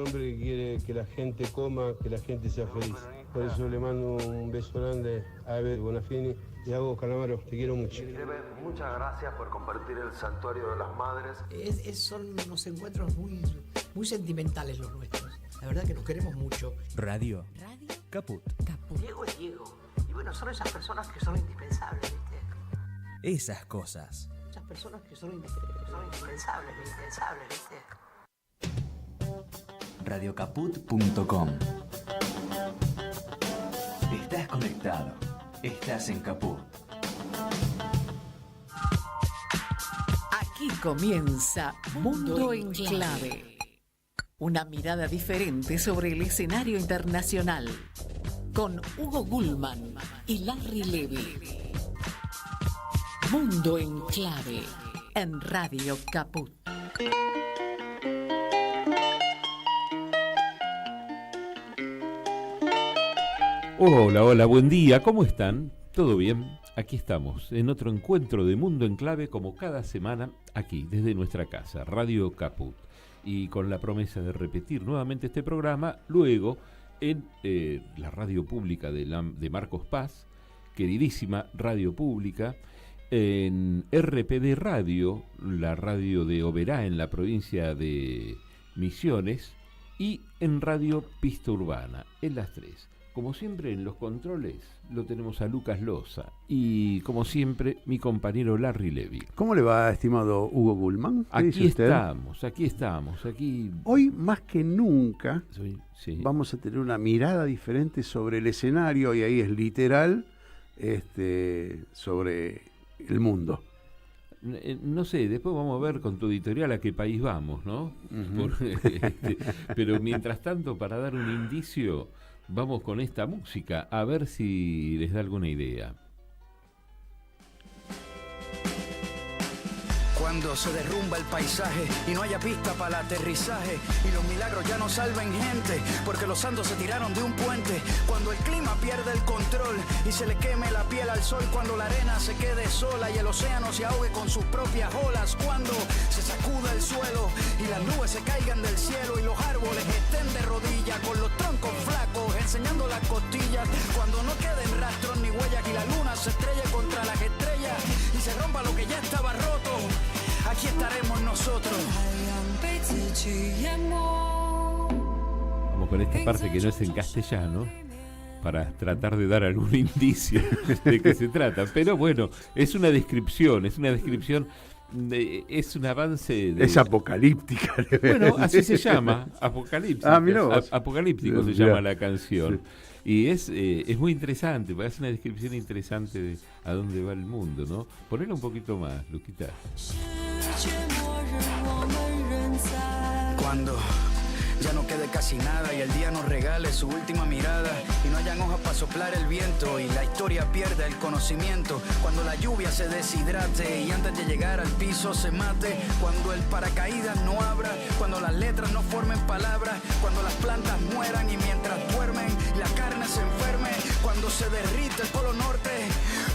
hombre que quiere que la gente coma, que la gente sea feliz. Por eso le mando un beso grande a Ever Bonafini y a vos, Calamaro, te quiero mucho. Muchas gracias por compartir el Santuario de las Madres. Son unos encuentros muy sentimentales los nuestros. La verdad que nos queremos mucho. Radio Caput. Diego es Diego. Y bueno, son esas personas que son indispensables, ¿viste? Esas cosas. Esas personas que son indispensables, ¿viste? Radiocaput.com. Estás conectado. Estás en Caput. Aquí comienza Mundo en Clave. Una mirada diferente sobre el escenario internacional. Con Hugo Gulman y Larry Levy. Mundo en Clave. En Radio Caput. Hola, buen día, ¿cómo están? ¿Todo bien? Aquí estamos, en otro encuentro de Mundo en Clave, como cada semana, aquí, desde nuestra casa, Radio Caput. Y con la promesa de repetir nuevamente este programa, luego en la radio pública de Marcos Paz, queridísima radio pública, en RPD Radio, la radio de Oberá en la provincia de Misiones, y en Radio Pista Urbana, en las tres. Como siempre en los controles lo tenemos a Lucas Loza y como siempre mi compañero Larry Levy. ¿Cómo le va, estimado Hugo Gulman? Aquí estamos. Hoy más que nunca sí. Vamos a tener una mirada diferente sobre el escenario, y ahí es literal, sobre el mundo. No sé, después vamos a ver con tu editorial a qué país vamos, ¿no? Uh-huh. Pero mientras tanto, para dar un indicio, vamos con esta música, a ver si les da alguna idea. Cuando se derrumba el paisaje y no haya pista para el aterrizaje y los milagros ya no salven gente porque los santos se tiraron de un puente. Cuando el clima pierde el control y se le queme la piel al sol. Cuando la arena se quede sola y el océano se ahogue con sus propias olas. Cuando se sacuda el suelo y las nubes se caigan del cielo y los árboles estén de rodillas con los troncos flacos enseñando las costillas. Cuando no queden rastros ni huellas y la luna se estrelle contra las estrellas y se rompa lo que ya estaba roto. Aquí estaremos nosotros. Vamos con esta parte que no es en castellano, para tratar de dar algún indicio de qué se trata. Pero bueno, es una descripción, es un avance es apocalíptica. Bueno, así se llama, apocalíptica. Mirá vos. Apocalíptico se llama la canción. Sí. Y es muy interesante, es una descripción interesante de a dónde va el mundo, ¿no? Ponelo un poquito más, Luquita. Cuando ya no quede casi nada y el día nos regale su última mirada y no hayan hojas para soplar el viento y la historia pierda el conocimiento. Cuando la lluvia se deshidrate y antes de llegar al piso se mate. Cuando el paracaídas no abra, cuando las letras no formen palabras, cuando las plantas mueran y mientras duermen la carne se enferme. Cuando se derrite el polo norte,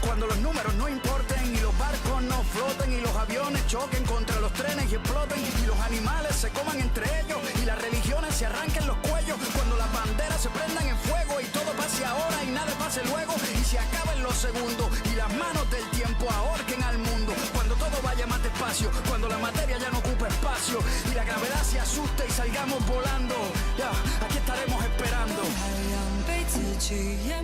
cuando los números no importen y los barcos no floten y los aviones choquen contra los trenes y exploten y los animales se coman entre ellos y las religiones se arranquen los cuellos. Cuando las banderas se prendan en fuego y todo pase ahora y nada pase luego y se acaben los segundos y las manos del tiempo ahorquen al mundo. Cuando todo vaya más despacio, cuando la materia ya no ocupe espacio y la gravedad se asuste y salgamos volando, ya, aquí estaremos esperando.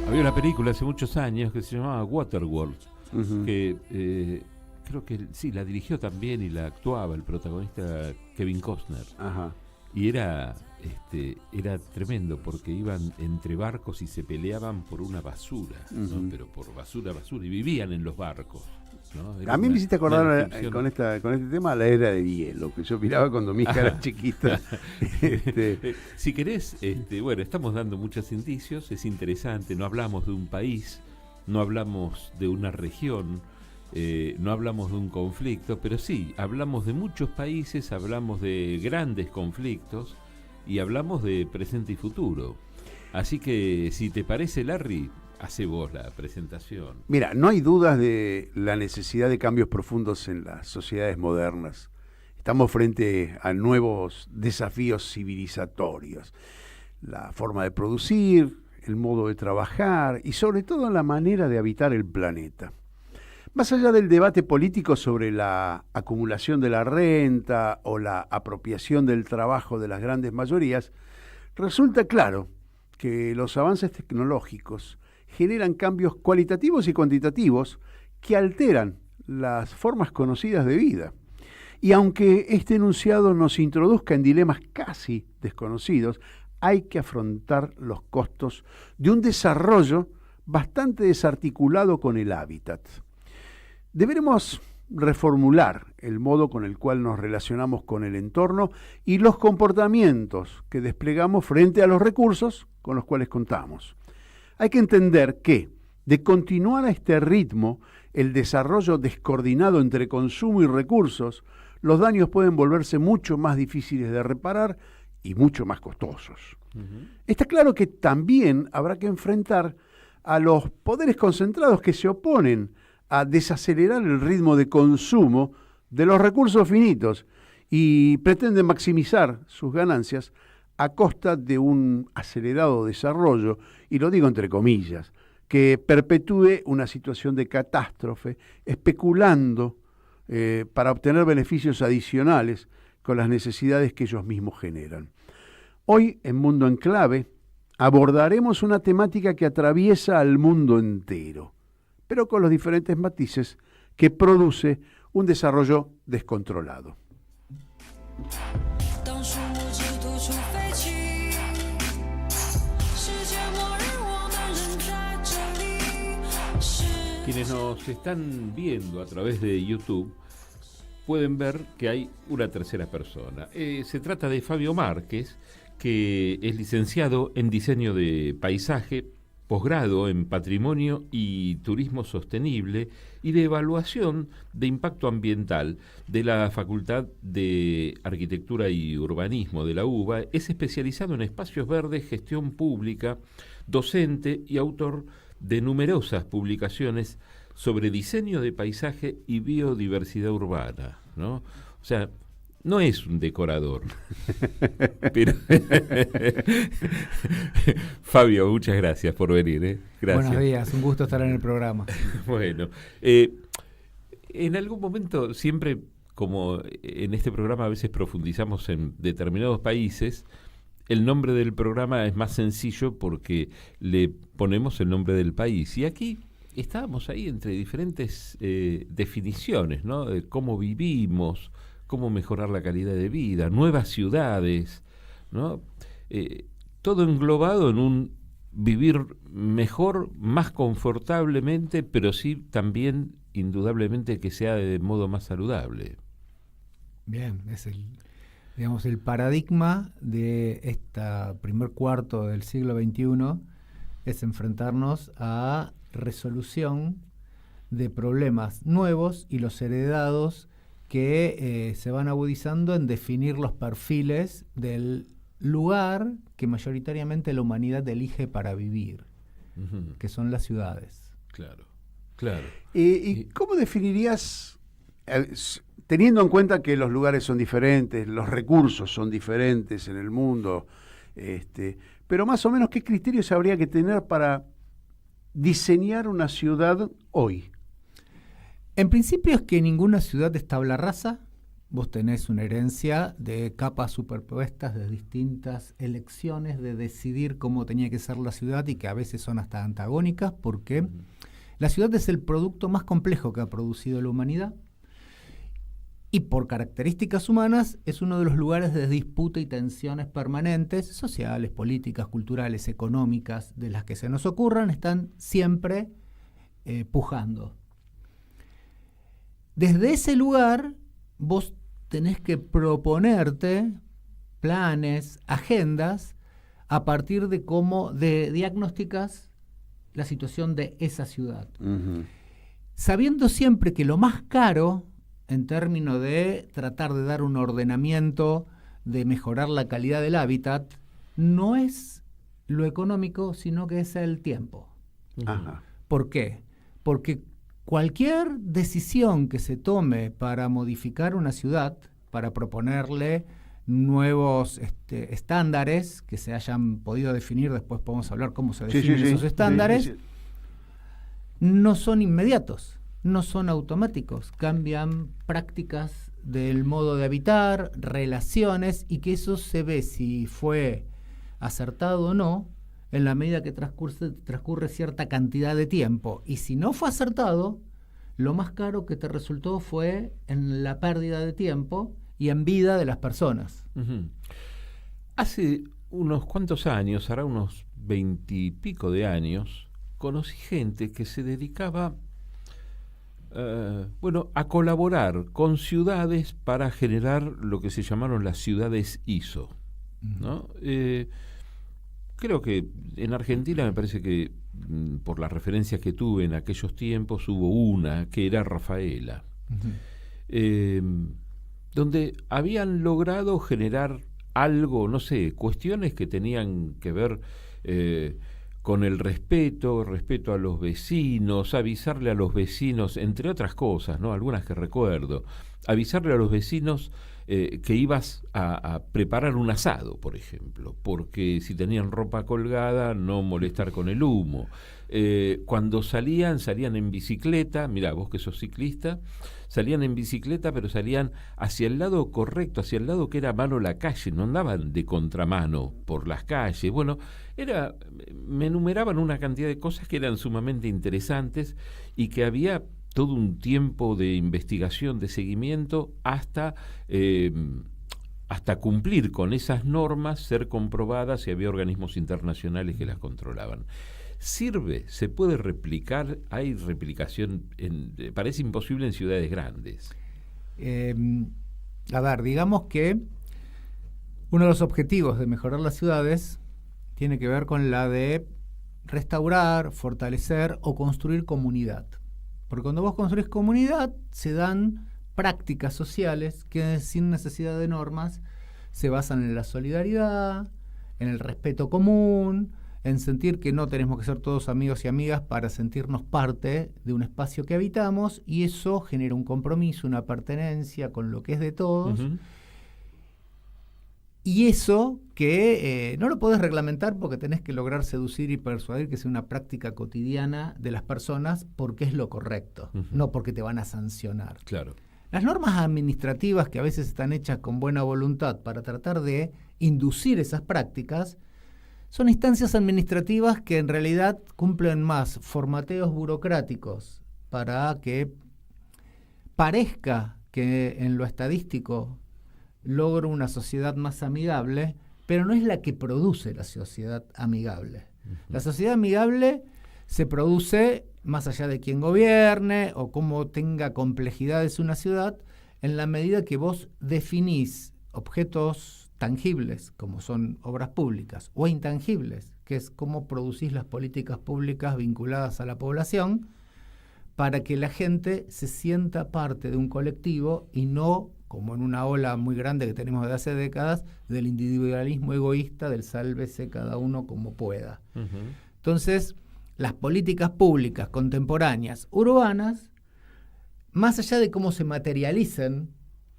Había una película hace muchos años que se llamaba Waterworld, uh-huh, que creo que sí, la dirigió también y la actuaba el protagonista Kevin Costner. Ajá. Y era tremendo porque iban entre barcos y se peleaban por una basura, uh-huh, ¿no? Pero por basura, y vivían en los barcos, ¿no? A mí me hiciste acordar con este tema la era de hielo, que yo miraba cuando mi hija era chiquita. Si querés, bueno, estamos dando muchos indicios, es interesante, no hablamos de un país, no hablamos de una región, no hablamos de un conflicto, pero sí, hablamos de muchos países, hablamos de grandes conflictos y hablamos de presente y futuro. Así que, si te parece, Larry, hace vos la presentación. Mira, no hay dudas de la necesidad de cambios profundos en las sociedades modernas. Estamos frente a nuevos desafíos civilizatorios. La forma de producir, el modo de trabajar y sobre todo la manera de habitar el planeta. Más allá del debate político sobre la acumulación de la renta o la apropiación del trabajo de las grandes mayorías, resulta claro que los avances tecnológicos generan cambios cualitativos y cuantitativos que alteran las formas conocidas de vida. Y aunque este enunciado nos introduzca en dilemas casi desconocidos, hay que afrontar los costos de un desarrollo bastante desarticulado con el hábitat. Deberemos reformular el modo con el cual nos relacionamos con el entorno y los comportamientos que desplegamos frente a los recursos con los cuales contamos. Hay que entender que, de continuar a este ritmo, el desarrollo descoordinado entre consumo y recursos, los daños pueden volverse mucho más difíciles de reparar y mucho más costosos. Está claro que también habrá que enfrentar a los poderes concentrados que se oponen a desacelerar el ritmo de consumo de los recursos finitos y pretenden maximizar sus ganancias a costa de un acelerado desarrollo, y lo digo entre comillas, que perpetúe una situación de catástrofe, especulando para obtener beneficios adicionales con las necesidades que ellos mismos generan. Hoy, en Mundo en Clave, abordaremos una temática que atraviesa al mundo entero, pero con los diferentes matices que produce un desarrollo descontrolado. Quienes nos están viendo a través de YouTube pueden ver que hay una tercera persona. Se trata de Fabio Márquez, que es licenciado en Diseño de Paisaje, posgrado en Patrimonio y Turismo Sostenible y de Evaluación de Impacto Ambiental de la Facultad de Arquitectura y Urbanismo de la UBA. Es especializado en espacios verdes, gestión pública, docente y autor de numerosas publicaciones sobre diseño de paisaje y biodiversidad urbana, ¿no? O sea, no es un decorador. Pero Fabio, muchas gracias por venir. Gracias. Buenos días, un gusto estar en el programa. Bueno, en algún momento, siempre como en este programa a veces profundizamos en determinados países, el nombre del programa es más sencillo porque le ponemos el nombre del país. Y aquí estábamos ahí entre diferentes definiciones, ¿no? De cómo vivimos, cómo mejorar la calidad de vida, nuevas ciudades, ¿no? Todo englobado en un vivir mejor, más confortablemente, pero sí también, indudablemente, que sea de modo más saludable. Bien, es el paradigma de este primer cuarto del siglo XXI es enfrentarnos a resolución de problemas nuevos y los heredados que se van agudizando en definir los perfiles del lugar que mayoritariamente la humanidad elige para vivir, que son las ciudades. Claro, claro. ¿Y cómo definirías, teniendo en cuenta que los lugares son diferentes, los recursos son diferentes en el mundo, pero más o menos qué criterios habría que tener para diseñar una ciudad hoy? En principio es que ninguna ciudad es tabla rasa. Vos tenés una herencia de capas superpuestas de distintas elecciones de decidir cómo tenía que ser la ciudad y que a veces son hasta antagónicas, porque la ciudad es el producto más complejo que ha producido la humanidad y por características humanas es uno de los lugares de disputa y tensiones permanentes, sociales, políticas, culturales, económicas, de las que se nos ocurran, están siempre pujando. Desde ese lugar vos tenés que proponerte planes, agendas, a partir de cómo diagnosticas la situación de esa ciudad. Sabiendo siempre que lo más caro, en términos de tratar de dar un ordenamiento, de mejorar la calidad del hábitat, no es lo económico, sino que es el tiempo. ¿Por qué? Porque cualquier decisión que se tome para modificar una ciudad para proponerle nuevos estándares que se hayan podido definir. Después podemos hablar cómo se definen esos estándares. No son inmediatos, no son automáticos, cambian prácticas del modo de habitar, relaciones, y que eso se ve si fue acertado o no en la medida que transcurre cierta cantidad de tiempo. Y si no fue acertado, lo más caro que te resultó fue en la pérdida de tiempo y en vida de las personas. Uh-huh. Hace unos cuantos años, hará unos 20 y pico de años, conocí gente que se dedicaba a colaborar con ciudades para generar lo que se llamaron las ciudades ISO, ¿no? Creo que en Argentina me parece que, por las referencias que tuve en aquellos tiempos, hubo una que era Rafaela, donde habían logrado generar algo, no sé, cuestiones que tenían que ver con el respeto a los vecinos, avisarle a los vecinos, entre otras cosas, ¿no? Algunas que recuerdo, avisarle a los vecinos que ibas a preparar un asado, por ejemplo, porque si tenían ropa colgada, no molestar con el humo. Cuando salían en bicicleta, mirá, vos que sos ciclista, salían en bicicleta, pero salían hacia el lado correcto, hacia el lado que era mano la calle, no andaban de contramano por las calles. Bueno, me enumeraban una cantidad de cosas que eran sumamente interesantes y que había todo un tiempo de investigación, de seguimiento, hasta cumplir con esas normas, ser comprobadas, y había organismos internacionales que las controlaban. ¿Sirve? ¿Se puede replicar? ¿Hay replicación? Parece imposible en ciudades grandes. Digamos que uno de los objetivos de mejorar las ciudades tiene que ver con la de restaurar, fortalecer o construir comunidad. Porque cuando vos construís comunidad, se dan prácticas sociales que, sin necesidad de normas, se basan en la solidaridad, en el respeto común, en sentir que no tenemos que ser todos amigos y amigas para sentirnos parte de un espacio que habitamos, y eso genera un compromiso, una pertenencia con lo que es de todos. Uh-huh. Y eso que no lo podés reglamentar porque tenés que lograr seducir y persuadir que sea una práctica cotidiana de las personas porque es lo correcto, uh-huh, no porque te van a sancionar. Claro. Las normas administrativas, que a veces están hechas con buena voluntad para tratar de inducir esas prácticas, son instancias administrativas que en realidad cumplen más formateos burocráticos para que parezca que en lo estadístico logra una sociedad más amigable, pero no es la que produce la sociedad amigable. Uh-huh. La sociedad amigable se produce más allá de quién gobierne o cómo tenga complejidades una ciudad, en la medida que vos definís objetos tangibles, como son obras públicas, o intangibles, que es cómo producís las políticas públicas vinculadas a la población, para que la gente se sienta parte de un colectivo y no, como en una ola muy grande que tenemos desde hace décadas, del individualismo egoísta, del sálvese cada uno como pueda. Uh-huh. Entonces, las políticas públicas contemporáneas urbanas, más allá de cómo se materialicen,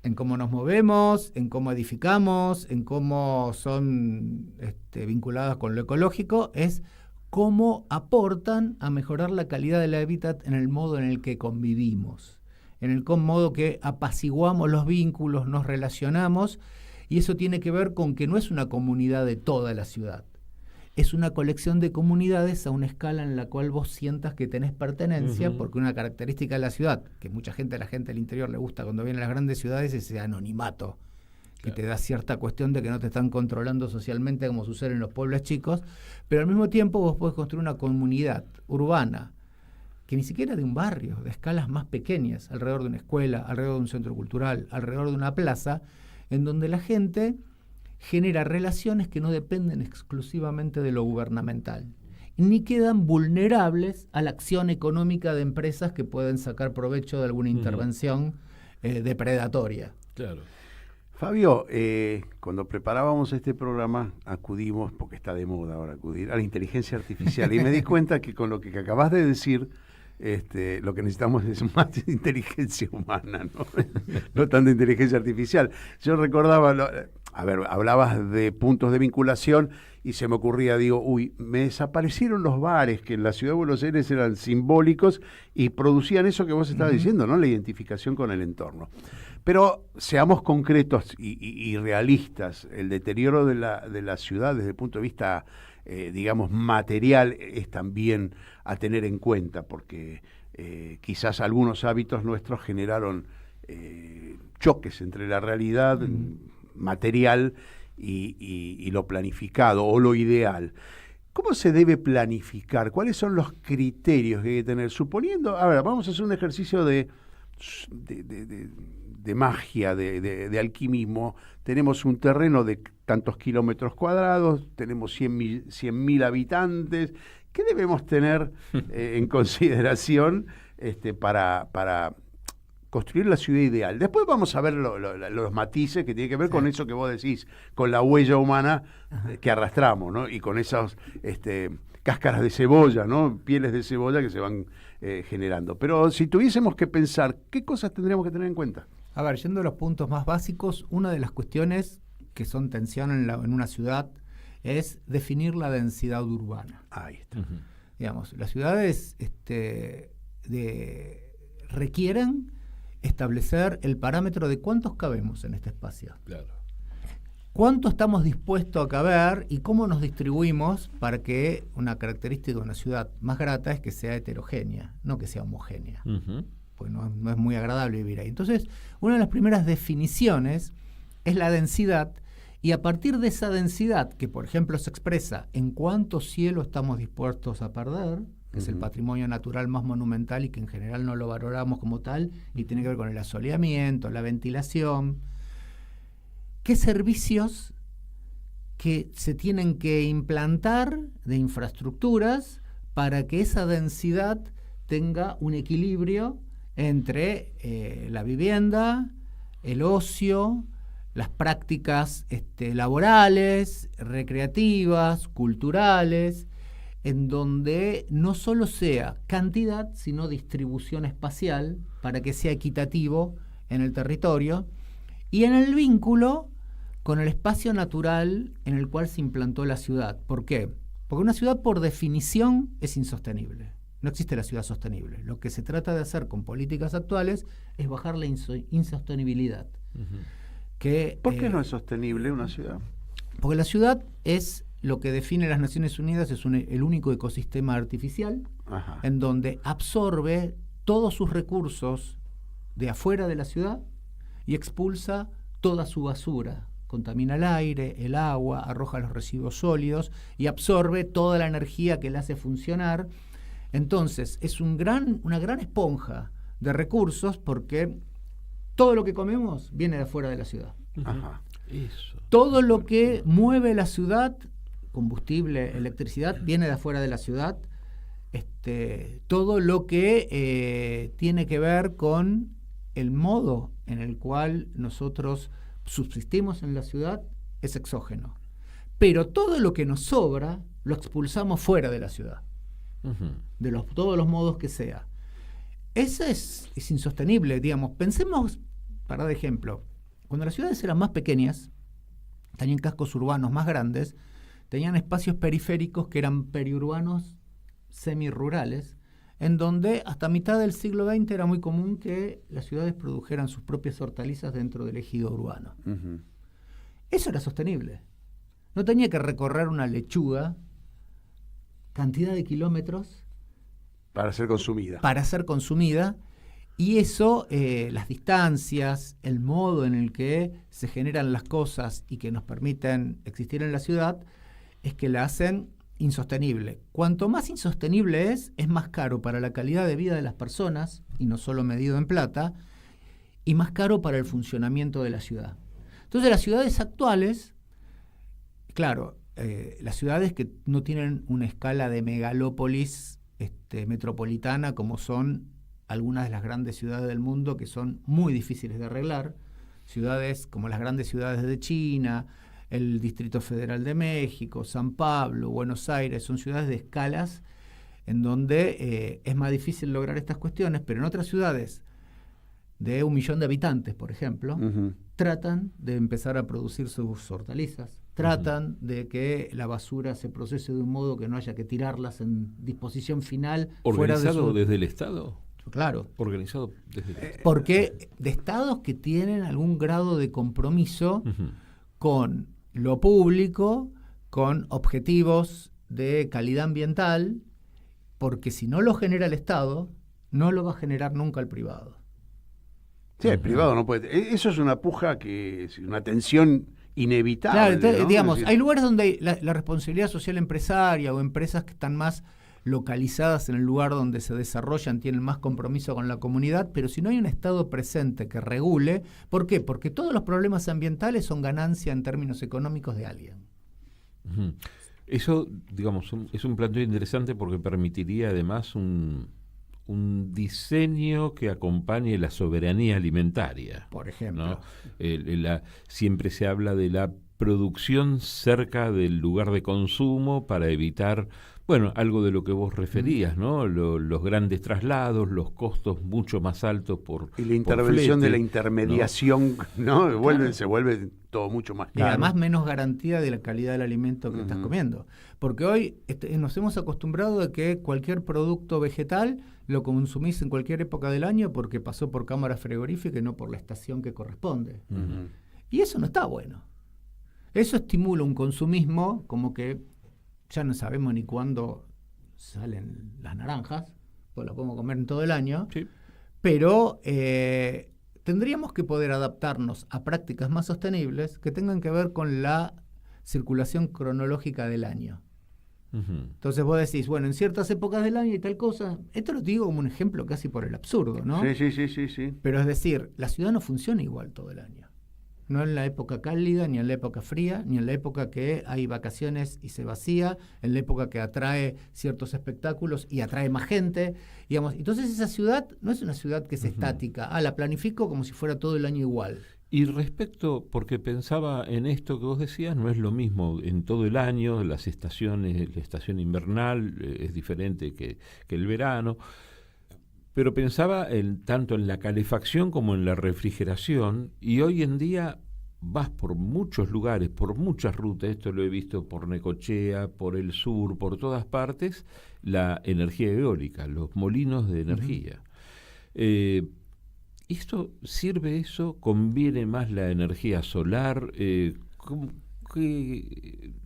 en cómo nos movemos, en cómo edificamos, en cómo son vinculadas con lo ecológico, es cómo aportan a mejorar la calidad del hábitat en el modo en el que convivimos, en el modo que apaciguamos los vínculos, nos relacionamos, y eso tiene que ver con que no es una comunidad de toda la ciudad, es una colección de comunidades a una escala en la cual vos sientas que tenés pertenencia, uh-huh, porque una característica de la ciudad, que a la gente del interior le gusta cuando viene a las grandes ciudades, es ese anonimato, que te da cierta cuestión de que no te están controlando socialmente como sucede en los pueblos chicos, pero al mismo tiempo vos podés construir una comunidad urbana, que ni siquiera de un barrio, de escalas más pequeñas, alrededor de una escuela, alrededor de un centro cultural, alrededor de una plaza, en donde la gente genera relaciones que no dependen exclusivamente de lo gubernamental, ni quedan vulnerables a la acción económica de empresas que pueden sacar provecho de alguna intervención depredatoria. Claro. Fabio, cuando preparábamos este programa acudimos, porque está de moda ahora acudir, a la inteligencia artificial, y me di cuenta que con lo que acabas de decir Lo que necesitamos es más inteligencia humana, ¿no? No tanta inteligencia artificial. Yo recordaba, hablabas de puntos de vinculación y se me ocurría, me desaparecieron los bares que en la ciudad de Buenos Aires eran simbólicos y producían eso que vos estabas diciendo, ¿no? La identificación con el entorno. Pero seamos concretos y realistas. El deterioro de la ciudad desde el punto de vista, digamos, material es también a tener en cuenta, porque quizás algunos hábitos nuestros generaron choques entre la realidad material y lo planificado o lo ideal. ¿Cómo se debe planificar? ¿Cuáles son los criterios que hay que tener? Suponiendo, vamos a hacer un ejercicio de magia, de alquimismo. Tenemos un terreno de tantos kilómetros cuadrados, tenemos 100.000 habitantes. ¿Qué debemos tener en consideración para construir la ciudad ideal? Después vamos a ver los matices que tienen que ver con eso que vos decís, con la huella humana que arrastramos, ¿no? Y con esas cáscaras de cebolla, ¿no? Pieles de cebolla que se van generando. Pero si tuviésemos que pensar, ¿qué cosas tendríamos que tener en cuenta? A ver, yendo a los puntos más básicos, una de las cuestiones que son tensión en una ciudad es definir la densidad urbana. Ahí está. Digamos, las ciudades requieren establecer el parámetro de cuántos cabemos en este espacio. Claro. ¿Cuánto estamos dispuestos a caber y cómo nos distribuimos para que una característica de una ciudad más grata es que sea heterogénea, no que sea homogénea? Pues no es muy agradable vivir ahí. Entonces, una de las primeras definiciones es la densidad, y a partir de esa densidad, que por ejemplo se expresa en cuánto cielo estamos dispuestos a perder, que es el patrimonio natural más monumental y que en general no lo valoramos como tal, y tiene que ver con el asoleamiento, la ventilación, qué servicios que se tienen que implantar de infraestructuras para que esa densidad tenga un equilibrio entre la vivienda, el ocio, las prácticas laborales, recreativas, culturales, en donde no solo sea cantidad, sino distribución espacial para que sea equitativo en el territorio y en el vínculo con el espacio natural en el cual se implantó la ciudad. ¿Por qué? Porque una ciudad por definición es insostenible. No existe la ciudad sostenible. Lo que se trata de hacer con políticas actuales es bajar la insostenibilidad. ¿Por qué no es sostenible una ciudad? Porque la ciudad es lo que define las Naciones Unidas, es el único ecosistema artificial en donde absorbe todos sus recursos de afuera de la ciudad y expulsa toda su basura. Contamina el aire, el agua, arroja los residuos sólidos y absorbe toda la energía que la hace funcionar. Entonces, es una gran esponja de recursos porque todo lo que comemos viene de afuera de la ciudad. Todo lo que mueve la ciudad, combustible, electricidad, viene de afuera de la ciudad. Todo lo que tiene que ver con el modo en el cual nosotros subsistimos en la ciudad es exógeno. Pero todo lo que nos sobra lo expulsamos fuera de la ciudad. De todos los modos que sea. Eso es insostenible, digamos. Pensemos, para dar ejemplo, cuando las ciudades eran más pequeñas, tenían cascos urbanos más grandes, tenían espacios periféricos que eran periurbanos semirurales, en donde hasta mitad del siglo XX era muy común que las ciudades produjeran sus propias hortalizas dentro del ejido urbano. Eso era sostenible. No tenía que recorrer una lechuga cantidad de kilómetros para ser consumida. Y eso, las distancias, el modo en el que se generan las cosas y que nos permiten existir en la ciudad, es que la hacen insostenible. Cuanto más insostenible es más caro para la calidad de vida de las personas, y no solo medido en plata, y más caro para el funcionamiento de la ciudad. Entonces las ciudades actuales, claro, las ciudades que no tienen una escala de megalópolis metropolitana como son algunas de las grandes ciudades del mundo, que son muy difíciles de arreglar, ciudades como las grandes ciudades de China, el Distrito Federal de México, San Pablo, Buenos Aires, son ciudades de escalas en donde es más difícil lograr estas cuestiones, pero en otras ciudades de 1 millón de habitantes, por ejemplo, tratan de empezar a producir sus hortalizas, tratan de que la basura se procese de un modo que no haya que tirarlas en disposición final. ¿Organizado desde el Estado? Claro. Organizado desde el Estado. Porque de estados que tienen algún grado de compromiso con lo público, con objetivos de calidad ambiental, porque si no lo genera el Estado, no lo va a generar nunca el privado. Sí, el privado no puede. Eso es una puja que es una tensión inevitable. Claro, entonces, ¿no? digamos, Es decir, hay lugares donde la responsabilidad social empresaria o empresas que están más localizadas en el lugar donde se desarrollan tienen más compromiso con la comunidad, pero si no hay un Estado presente que regule, ¿por qué? Porque todos los problemas ambientales son ganancia en términos económicos de alguien. Eso, digamos, es un planteo interesante porque permitiría además un diseño que acompañe la soberanía alimentaria. Por ejemplo. ¿No? Siempre se habla de la producción cerca del lugar de consumo para evitar, bueno, algo de lo que vos referías, ¿no? Los grandes traslados, los costos mucho más altos y la intervención flete, de la intermediación, ¿no? Se vuelve todo mucho más caro. Y además menos garantía de la calidad del alimento que estás comiendo. Porque hoy nos hemos acostumbrado a que cualquier producto vegetal lo consumís en cualquier época del año porque pasó por cámara frigorífica y no por la estación que corresponde. Y eso no está bueno. Eso estimula un consumismo como que ya no sabemos ni cuándo salen las naranjas, pues las podemos comer en todo el año, sí. Pero tendríamos que poder adaptarnos a prácticas más sostenibles que tengan que ver con la circulación cronológica del año. Entonces vos decís, bueno, en ciertas épocas del año y tal cosa, esto lo digo como un ejemplo casi por el absurdo, ¿no? Sí. Pero es decir, la ciudad no funciona igual todo el año. No en la época cálida, ni en la época fría, ni en la época que hay vacaciones y se vacía, en la época que atrae ciertos espectáculos y atrae más gente, digamos. Entonces esa ciudad no es una ciudad que es estática. La planifico como si fuera todo el año igual. Y respecto, porque pensaba en esto que vos decías, no es lo mismo en todo el año, las estaciones, la estación invernal es diferente que el verano. Pero pensaba tanto en la calefacción como en la refrigeración, y hoy en día vas por muchos lugares, por muchas rutas, esto lo he visto por Necochea, por el sur, por todas partes, la energía eólica, los molinos de energía. ¿Esto sirve eso? ¿Conviene más la energía solar?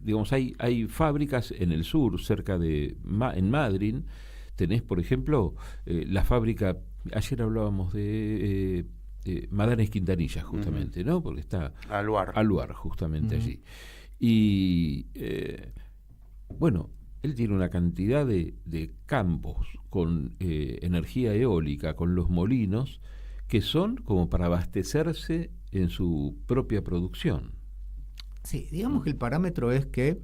Digamos, hay fábricas en el sur, cerca en Madrid. Tenés, por ejemplo, la fábrica, ayer hablábamos de Madanes Quintanilla, justamente, ¿no? Porque está Aluar, justamente allí. Y, bueno, él tiene una cantidad de campos con energía eólica, con los molinos, que son como para abastecerse en su propia producción. Sí, digamos que el parámetro es que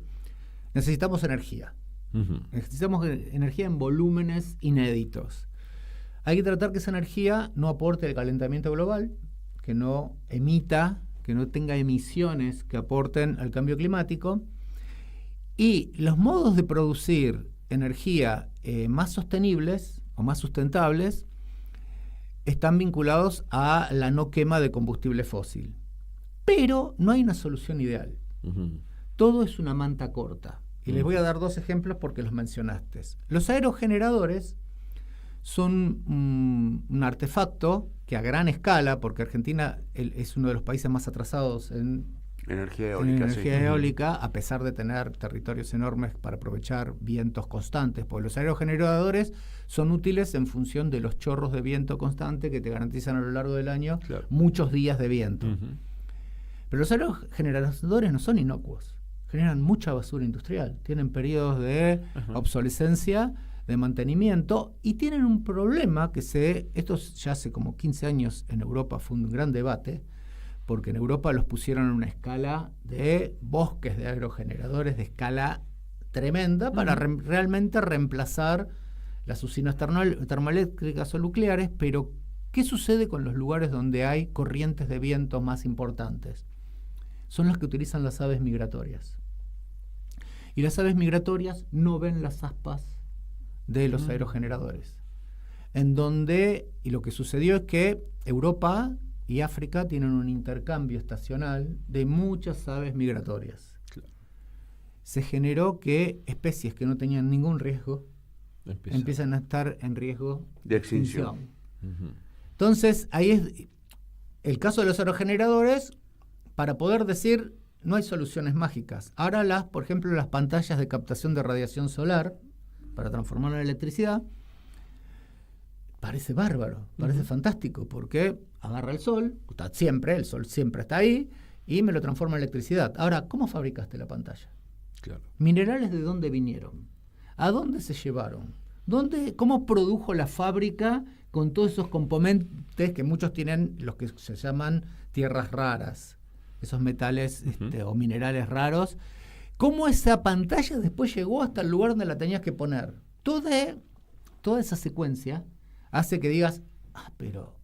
necesitamos energía. Necesitamos energía en volúmenes inéditos. Hay que tratar que esa energía no aporte al calentamiento global, que no emita, que no tenga emisiones que aporten al cambio climático. Y los modos de producir energía más sostenibles o más sustentables están vinculados a la no quema de combustible fósil. Pero no hay una solución ideal. Todo es una manta corta. Y les voy a dar 2 ejemplos porque los mencionaste. Los aerogeneradores son un artefacto que a gran escala, porque Argentina es uno de los países más atrasados en energía eólica, eólica, a pesar de tener territorios enormes para aprovechar vientos constantes, porque los aerogeneradores son útiles en función de los chorros de viento constante que te garantizan a lo largo del año muchos días de viento. Pero los aerogeneradores no son inocuos. Generan mucha basura industrial, tienen periodos de obsolescencia, de mantenimiento, y tienen un problema que esto ya hace como 15 años en Europa fue un gran debate, porque en Europa los pusieron en una escala de bosques de aerogeneradores de escala tremenda para realmente reemplazar las usinas termoeléctricas o nucleares. Pero ¿qué sucede con los lugares donde hay corrientes de viento más importantes? Son las que utilizan las aves migratorias. Y las aves migratorias no ven las aspas de los aerogeneradores. En donde, y lo que sucedió es que Europa y África tienen un intercambio estacional de muchas aves migratorias. Claro. Se generó que especies que no tenían ningún riesgo empiezan a estar en riesgo de extinción. Entonces, ahí es el caso de los aerogeneradores, para poder decir, no hay soluciones mágicas. Ahora, por ejemplo, las pantallas de captación de radiación solar, para transformarla en electricidad, parece bárbaro, parece fantástico, porque agarra el sol siempre está ahí, y me lo transforma en electricidad. Ahora, ¿cómo fabricaste la pantalla? Claro. ¿Minerales de dónde vinieron? ¿A dónde se llevaron? ¿Cómo produjo la fábrica con todos esos componentes que muchos tienen, los que se llaman tierras raras, esos metales o minerales raros? ¿Cómo esa pantalla después llegó hasta el lugar donde la tenías que poner? Toda esa secuencia hace que digas, pero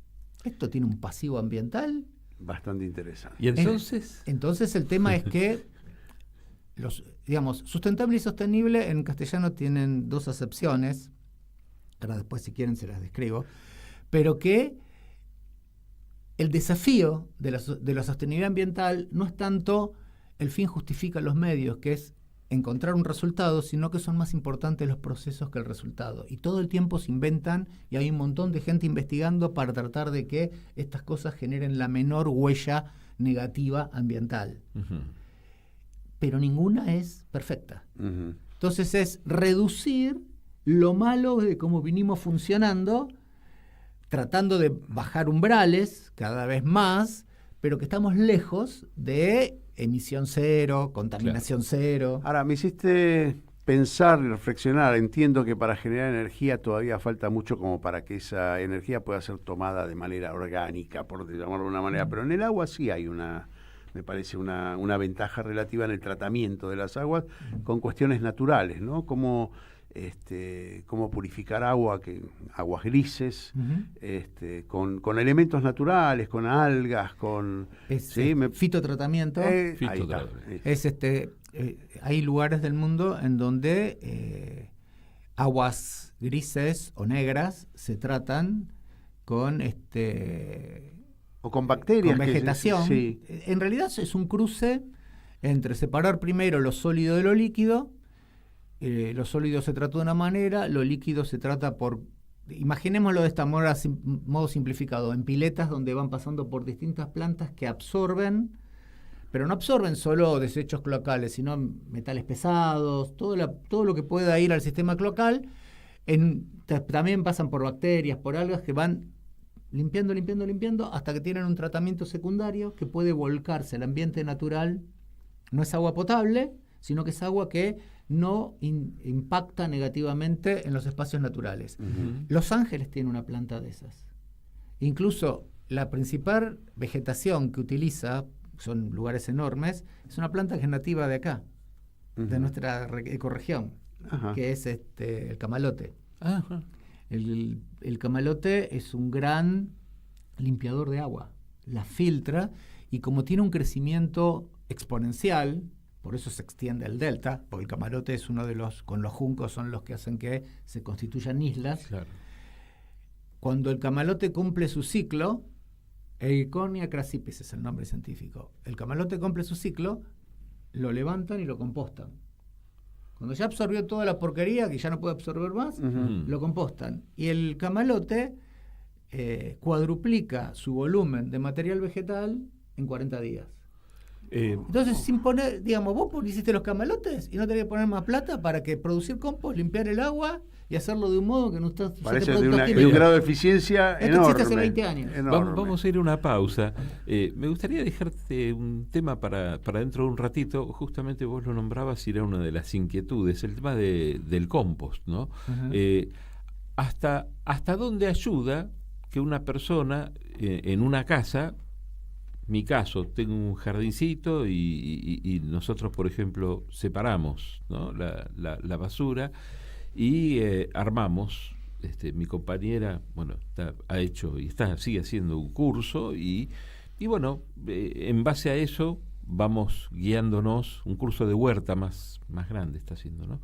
¿esto tiene un pasivo ambiental? Bastante interesante. ¿Y entonces? Entonces el tema es que sustentable y sostenible en castellano tienen dos acepciones, ahora después si quieren se las describo, pero que el desafío de la sostenibilidad ambiental no es tanto el fin justifica los medios, que es encontrar un resultado, sino que son más importantes los procesos que el resultado. Y todo el tiempo se inventan y hay un montón de gente investigando para tratar de que estas cosas generen la menor huella negativa ambiental. Pero ninguna es perfecta. Entonces es reducir lo malo de cómo vinimos funcionando, tratando de bajar umbrales cada vez más, pero que estamos lejos de emisión cero, contaminación cero. Ahora, me hiciste pensar y reflexionar. Entiendo que para generar energía todavía falta mucho como para que esa energía pueda ser tomada de manera orgánica, por llamarlo de una manera, pero en el agua sí hay me parece una ventaja relativa en el tratamiento de las aguas con cuestiones naturales, ¿no? Como cómo purificar aguas grises, con elementos naturales, con algas, con fitotratamiento. Hay lugares del mundo en donde aguas grises o negras se tratan con o con bacterias, con vegetación. En realidad es un cruce entre separar primero lo sólido de lo líquido. Lo sólido se trata de una manera, lo líquido se trata imaginémoslo de esta manera, modo simplificado, en piletas donde van pasando por distintas plantas que absorben, pero no absorben solo desechos cloacales, sino metales pesados, todo lo que pueda ir al sistema cloacal. También pasan por bacterias, por algas que van limpiando, hasta que tienen un tratamiento secundario que puede volcarse al ambiente natural. No es agua potable, sino que es agua que no impacta negativamente en los espacios naturales. Los Ángeles tienen una planta de esas. Incluso la principal vegetación que utiliza, son lugares enormes, es una planta que es nativa de acá, de nuestra ecorregión, que es el camalote. El camalote es un gran limpiador de agua, la filtra, y como tiene un crecimiento exponencial, por eso se extiende el delta, porque el camalote es uno de con los juncos son los que hacen que se constituyan islas. Claro. Cuando el camalote cumple su ciclo, Ericonia crassipes es el nombre científico, el camalote cumple su ciclo, lo levantan y lo compostan. Cuando ya absorbió toda la porquería, que ya no puede absorber más, lo compostan. Y el camalote cuadruplica su volumen de material vegetal en 40 días. Entonces, sin poner, vos hiciste los camalotes y no tenés que poner más plata para que producir compost, limpiar el agua y hacerlo de un modo que no estás... Parece de un grado de eficiencia enorme. Esto existe hace 20 años. Vamos a ir a una pausa. Me gustaría dejarte un tema para dentro de un ratito. Justamente vos lo nombrabas y era una de las inquietudes, el tema del compost, ¿no? ¿Hasta dónde ayuda que una persona en una casa... Mi caso, tengo un jardincito y nosotros, por ejemplo, separamos, ¿no? la basura y armamos. Mi compañera, ha hecho y sigue haciendo un curso y en base a eso vamos guiándonos, un curso de huerta más grande está haciendo, ¿no?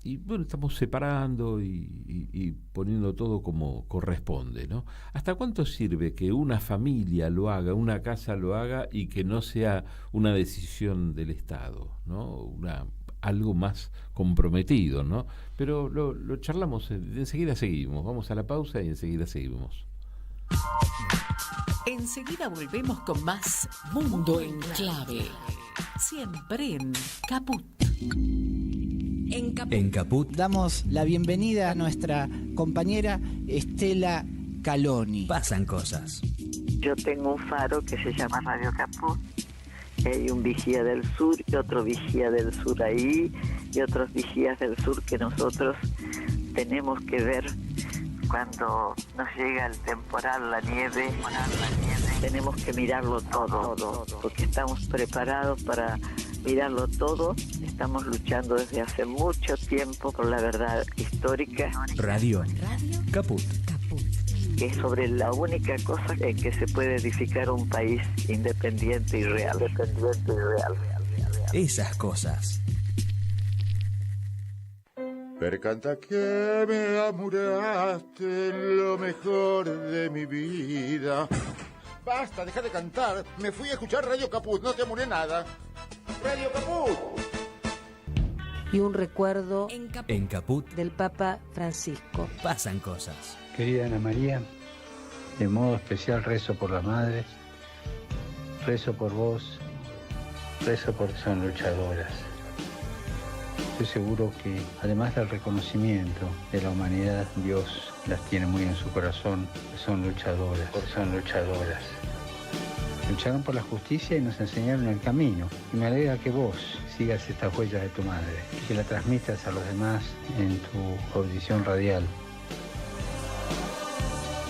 y bueno, estamos separando y poniendo todo como corresponde, ¿no? ¿Hasta cuánto sirve que una familia lo haga, una casa lo haga y que no sea una decisión del Estado, ¿no? Algo más comprometido, ¿no? Pero lo charlamos, enseguida seguimos, vamos a la pausa y enseguida seguimos. Enseguida volvemos con más Mundo en Clave, siempre en Caput. En Caput damos la bienvenida a nuestra compañera Estela Caloni. Pasan cosas. Yo tengo un faro que se llama Radio Caput. Hay un vigía del sur y otro vigía del sur ahí y otros vigías del sur que nosotros tenemos que ver cuando nos llega el temporal, la nieve. Tenemos que mirarlo todo, porque estamos preparados para mirarlo todo. Estamos luchando desde hace mucho tiempo por la verdad histórica. Radio Caput. Que es sobre la única cosa en que se puede edificar un país independiente y real. Esas cosas. Percanta que me amuraste lo mejor de mi vida. Basta, deja de cantar. Me fui a escuchar Radio Caput, no te amuré nada. Radio Caput. Y un recuerdo En Caput del Papa Francisco. pasan cosas. Querida Ana María, de modo especial rezo por las madres, rezo por vos, rezo porque son luchadoras. Estoy seguro que, además del reconocimiento de la humanidad, Dios las tiene muy en su corazón, son luchadoras. Lucharon por la justicia y nos enseñaron el camino. Y me alegra que vos sigas estas huellas de tu madre y que la transmitas a los demás en tu audición radial.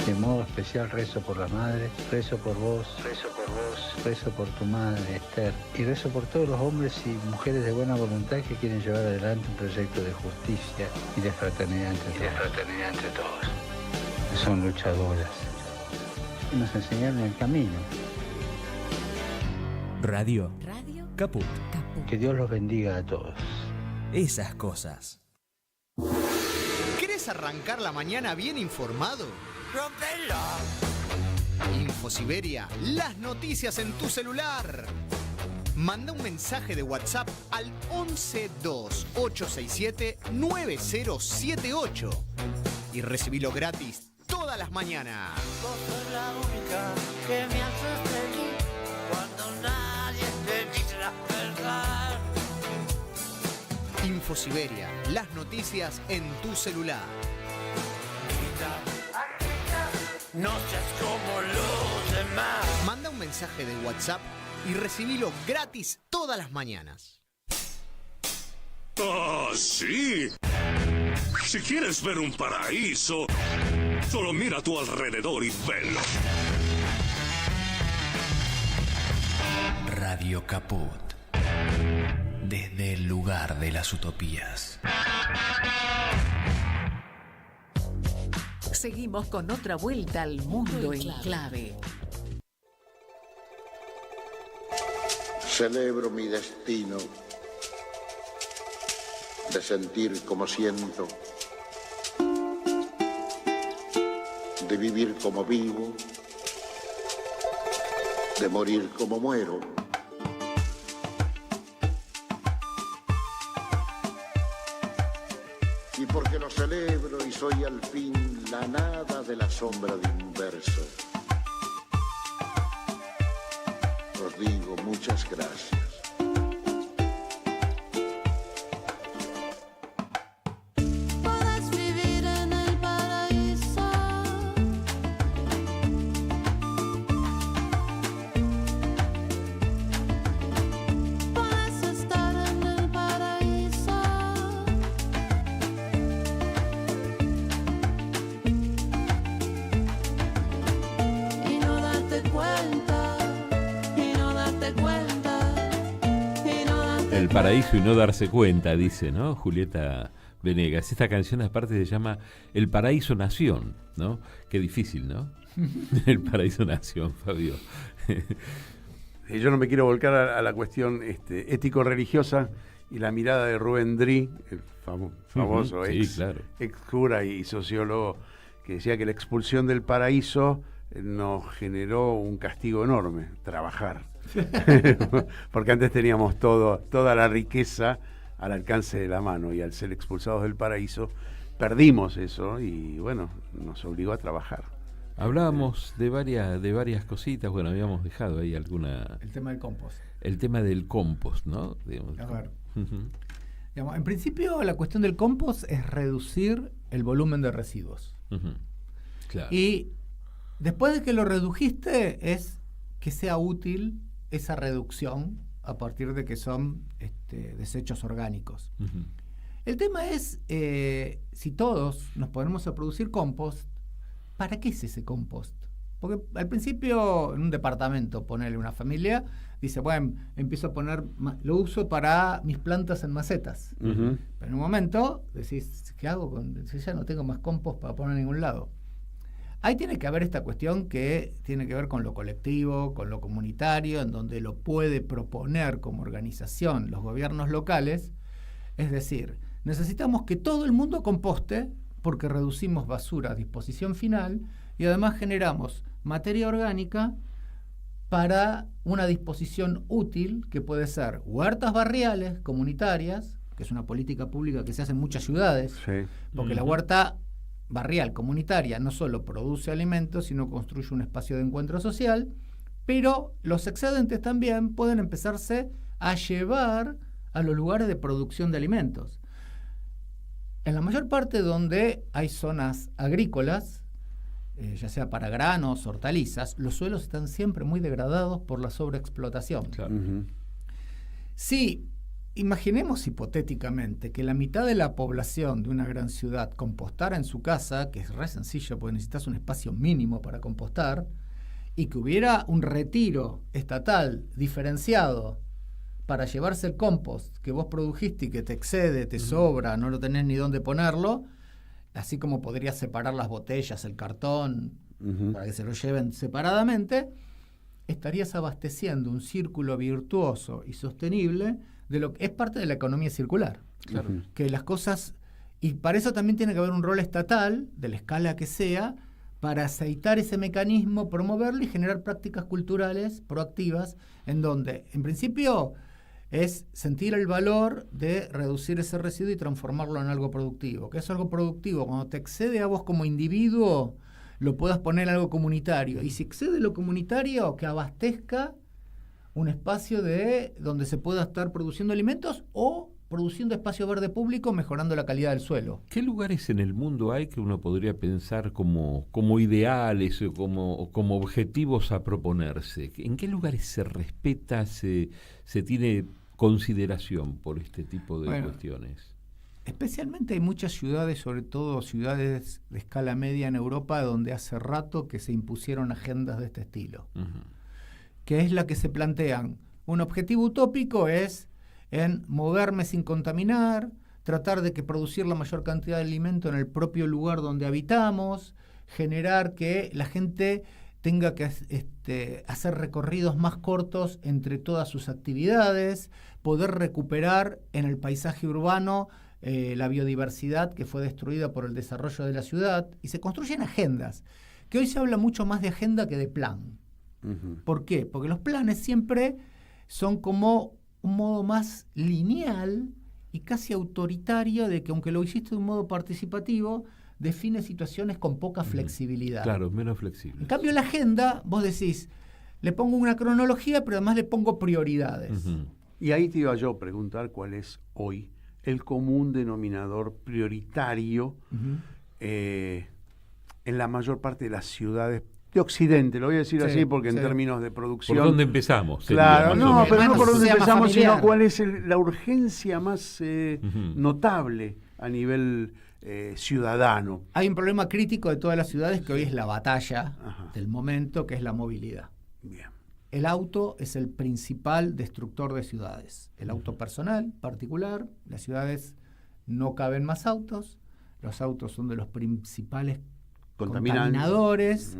De modo especial rezo por las madres, rezo por vos, rezo por tu madre, Esther, y rezo por todos los hombres y mujeres de buena voluntad que quieren llevar adelante un proyecto de justicia y de fraternidad entre todos. Son luchadoras. Y nos enseñaron el camino. Radio Caput. Que Dios los bendiga a todos. Esas cosas. ¿Querés arrancar la mañana bien informado? Infosiberia, las noticias en tu celular. Manda un mensaje de WhatsApp al 1128679078 y recibilo gratis todas las mañanas. Vos sos la única que me hace feliz cuando nadie te dice la verdad. Infosiberia, las noticias en tu celular. No seas como los demás. Manda un mensaje de WhatsApp y recibilo gratis todas las mañanas. ¡Ah, sí! Si quieres ver un paraíso, solo mira a tu alrededor y velo. Radio Caput. Desde el lugar de las utopías. Seguimos con otra vuelta al Mundo en Clave. Celebro mi destino de sentir como siento, de vivir como vivo, de morir como muero. Y porque lo celebro y soy al fin la nada de la sombra de un verso, os digo muchas gracias. Puedes vivir en el paraíso. Puedes estar en el paraíso. Y no darte cuenta, y no darte cuenta, y no darte El paraíso y no darse cuenta, dice, ¿no? Julieta Venegas. Esta canción aparte se llama El Paraíso Nación, ¿no? Qué difícil, ¿no? El Paraíso Nación, Fabio. Yo no me quiero volcar a la cuestión ético-religiosa y la mirada de Rubén Dri, el famoso sí, ex cura y sociólogo, que decía que la expulsión del paraíso nos generó un castigo enorme, trabajar. Porque antes teníamos toda la riqueza al alcance de la mano, y al ser expulsados del paraíso perdimos eso, y bueno, nos obligó a trabajar. Hablábamos de varias cositas, bueno, habíamos dejado ahí alguna... El tema del compost. El tema del compost, ¿no? Digamos. A ver. Digamos, en principio, la cuestión del compost es reducir el volumen de residuos. Claro. Y después de que lo redujiste, es que sea útil esa reducción a partir de que son desechos orgánicos. El tema es, si todos nos ponemos a producir compost, ¿para qué es ese compost? Porque al principio, en un departamento, ponerle una familia, dice, bueno, empiezo a poner, lo uso para mis plantas en macetas. Pero en un momento decís, ¿qué hago? Si ya no tengo más compost para poner en ningún lado. Ahí tiene que haber esta cuestión que tiene que ver con lo colectivo, con lo comunitario, en donde lo puede proponer como organización los gobiernos locales. Es decir, necesitamos que todo el mundo composte, porque reducimos basura a disposición final y además generamos materia orgánica para una disposición útil, que puede ser huertas barriales comunitarias, que es una política pública que se hace en muchas ciudades, porque la huerta barrial comunitaria no solo produce alimentos, sino construye un espacio de encuentro social, pero los excedentes también pueden empezarse a llevar a los lugares de producción de alimentos. En la mayor parte donde hay zonas agrícolas, ya sea para granos, hortalizas, los suelos están siempre muy degradados por la sobreexplotación. Claro. Si imaginemos hipotéticamente que la mitad de la población de una gran ciudad compostara en su casa, que es re sencillo porque necesitas un espacio mínimo para compostar, y que hubiera un retiro estatal diferenciado para llevarse el compost que vos produjiste y que te excede, te sobra, no lo tenés ni dónde ponerlo, así como podrías separar las botellas, el cartón, para que se lo lleven separadamente, estarías abasteciendo un círculo virtuoso y sostenible de lo que es parte de la economía circular. Claro. Que las cosas, y para eso también tiene que haber un rol estatal, de la escala que sea, para aceitar ese mecanismo, promoverlo y generar prácticas culturales proactivas, en donde, en principio, es sentir el valor de reducir ese residuo y transformarlo en algo productivo. Que es algo productivo, cuando te excede a vos como individuo, lo puedas poner en algo comunitario. Y si excede lo comunitario, que abastezca un espacio donde se pueda estar produciendo alimentos o produciendo espacio verde público, mejorando la calidad del suelo. ¿Qué lugares en el mundo hay que uno podría pensar como ideales o como objetivos a proponerse? ¿En qué lugares se respeta, se tiene consideración por este tipo de cuestiones? Especialmente hay muchas ciudades, sobre todo ciudades de escala media en Europa, donde hace rato que se impusieron agendas de este estilo. Que es la que se plantean. Un objetivo utópico es en moverme sin contaminar, tratar de que producir la mayor cantidad de alimento en el propio lugar donde habitamos, generar que la gente tenga que hacer recorridos más cortos entre todas sus actividades, poder recuperar en el paisaje urbano la biodiversidad que fue destruida por el desarrollo de la ciudad, y se construyen agendas, que hoy se habla mucho más de agenda que de plan. ¿Por qué? Porque los planes siempre son como un modo más lineal y casi autoritario de que, aunque lo hiciste de un modo participativo, define situaciones con poca flexibilidad. Claro, menos flexible. En cambio, la agenda, vos decís, le pongo una cronología, pero además le pongo prioridades. Y ahí te iba yo a preguntar cuál es hoy el común denominador prioritario en la mayor parte de las ciudades de Occidente, lo voy a decir así porque en términos de producción... ¿Por dónde empezamos? Claro, no, pero no por dónde empezamos, sino cuál es la urgencia más notable a nivel ciudadano. Hay un problema crítico de todas las ciudades que hoy es la batalla del momento, que es la movilidad. Bien. El auto es el principal destructor de ciudades. El auto personal, particular, las ciudades no caben más autos, los autos son de los principales contaminadores,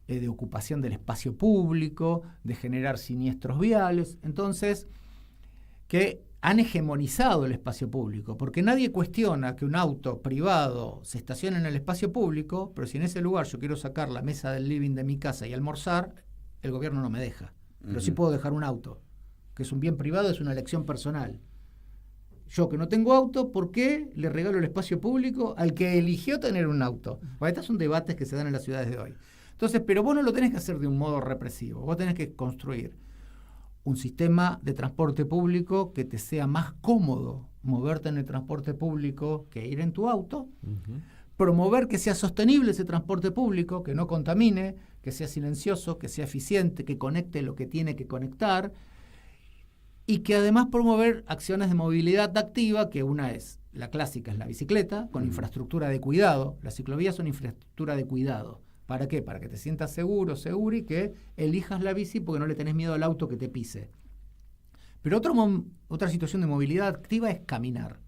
de ocupación del espacio público, de generar siniestros viales. Entonces, que han hegemonizado el espacio público, porque nadie cuestiona que un auto privado se estacione en el espacio público, pero si en ese lugar yo quiero sacar la mesa del living de mi casa y almorzar, el gobierno no me deja. Pero sí puedo dejar un auto, que es un bien privado, es una elección personal. Yo que no tengo auto, ¿por qué le regalo el espacio público al que eligió tener un auto? Bueno, estos son debates que se dan en las ciudades de hoy. Entonces, pero vos no lo tenés que hacer de un modo represivo, vos tenés que construir un sistema de transporte público que te sea más cómodo moverte en el transporte público que ir en tu auto, promover que sea sostenible ese transporte público, que no contamine, que sea silencioso, que sea eficiente, que conecte lo que tiene que conectar, y que además promover acciones de movilidad activa, que una es, la clásica es la bicicleta, con infraestructura de cuidado. Las ciclovías son infraestructura de cuidado. ¿Para qué? Para que te sientas seguro, segura y que elijas la bici porque no le tenés miedo al auto que te pise. Pero otra situación de movilidad activa es caminar.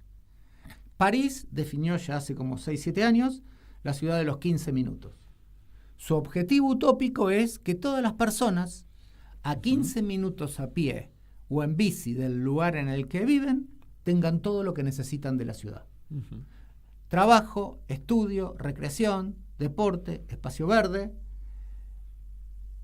París definió ya hace como 6-7 años la ciudad de los 15 minutos. Su objetivo utópico es que todas las personas a 15 minutos a pie o en bici del lugar en el que viven tengan todo lo que necesitan de la ciudad. Trabajo, estudio, recreación, deporte, espacio verde.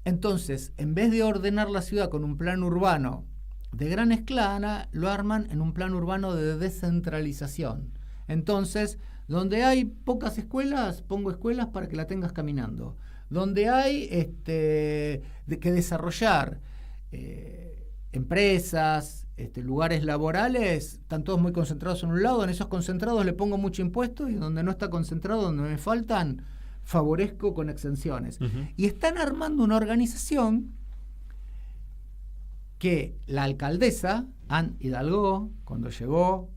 Entonces, en vez de ordenar la ciudad con un plan urbano de gran escala, lo arman en un plan urbano de descentralización. Entonces, donde hay pocas escuelas, pongo escuelas para que la tengas caminando. Donde hay que desarrollar empresas, lugares laborales, están todos muy concentrados en un lado, en esos concentrados le pongo mucho impuesto y donde no está concentrado, donde me faltan, favorezco con exenciones. Y están armando una organización que la alcaldesa, Anne Hidalgo, cuando llegó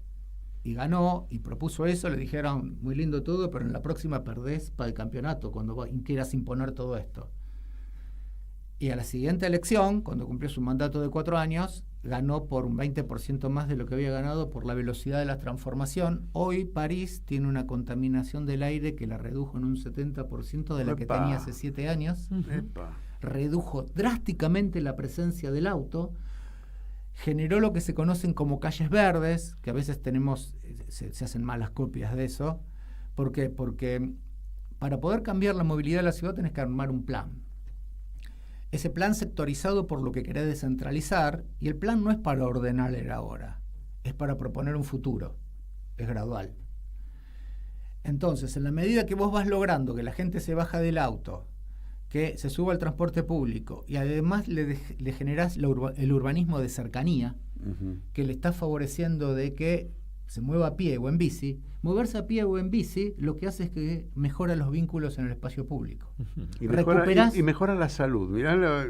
y ganó y propuso eso, le dijeron, muy lindo todo, pero en la próxima perdés para el campeonato cuando quieras imponer todo esto. Y a la siguiente elección, cuando cumplió su mandato de 4 años, ganó por un 20% más de lo que había ganado por la velocidad de la transformación. Hoy París tiene una contaminación del aire que la redujo en un 70% de la que tenía hace 7 años. Redujo drásticamente la presencia del auto, generó lo que se conocen como calles verdes, que a veces se hacen malas copias de eso. ¿Por qué? Porque para poder cambiar la movilidad de la ciudad tenés que armar un plan. Ese plan sectorizado por lo que querés descentralizar, y el plan no es para ordenar el ahora, es para proponer un futuro, es gradual. Entonces, en la medida que vos vas logrando que la gente se baja del auto, que se suba al transporte público, y además le generás el urbanismo de cercanía, que le está favoreciendo de que se mueva a pie o en bici, moverse a pie o en bici lo que hace es que mejora los vínculos en el espacio público. Y mejora la salud. Mirá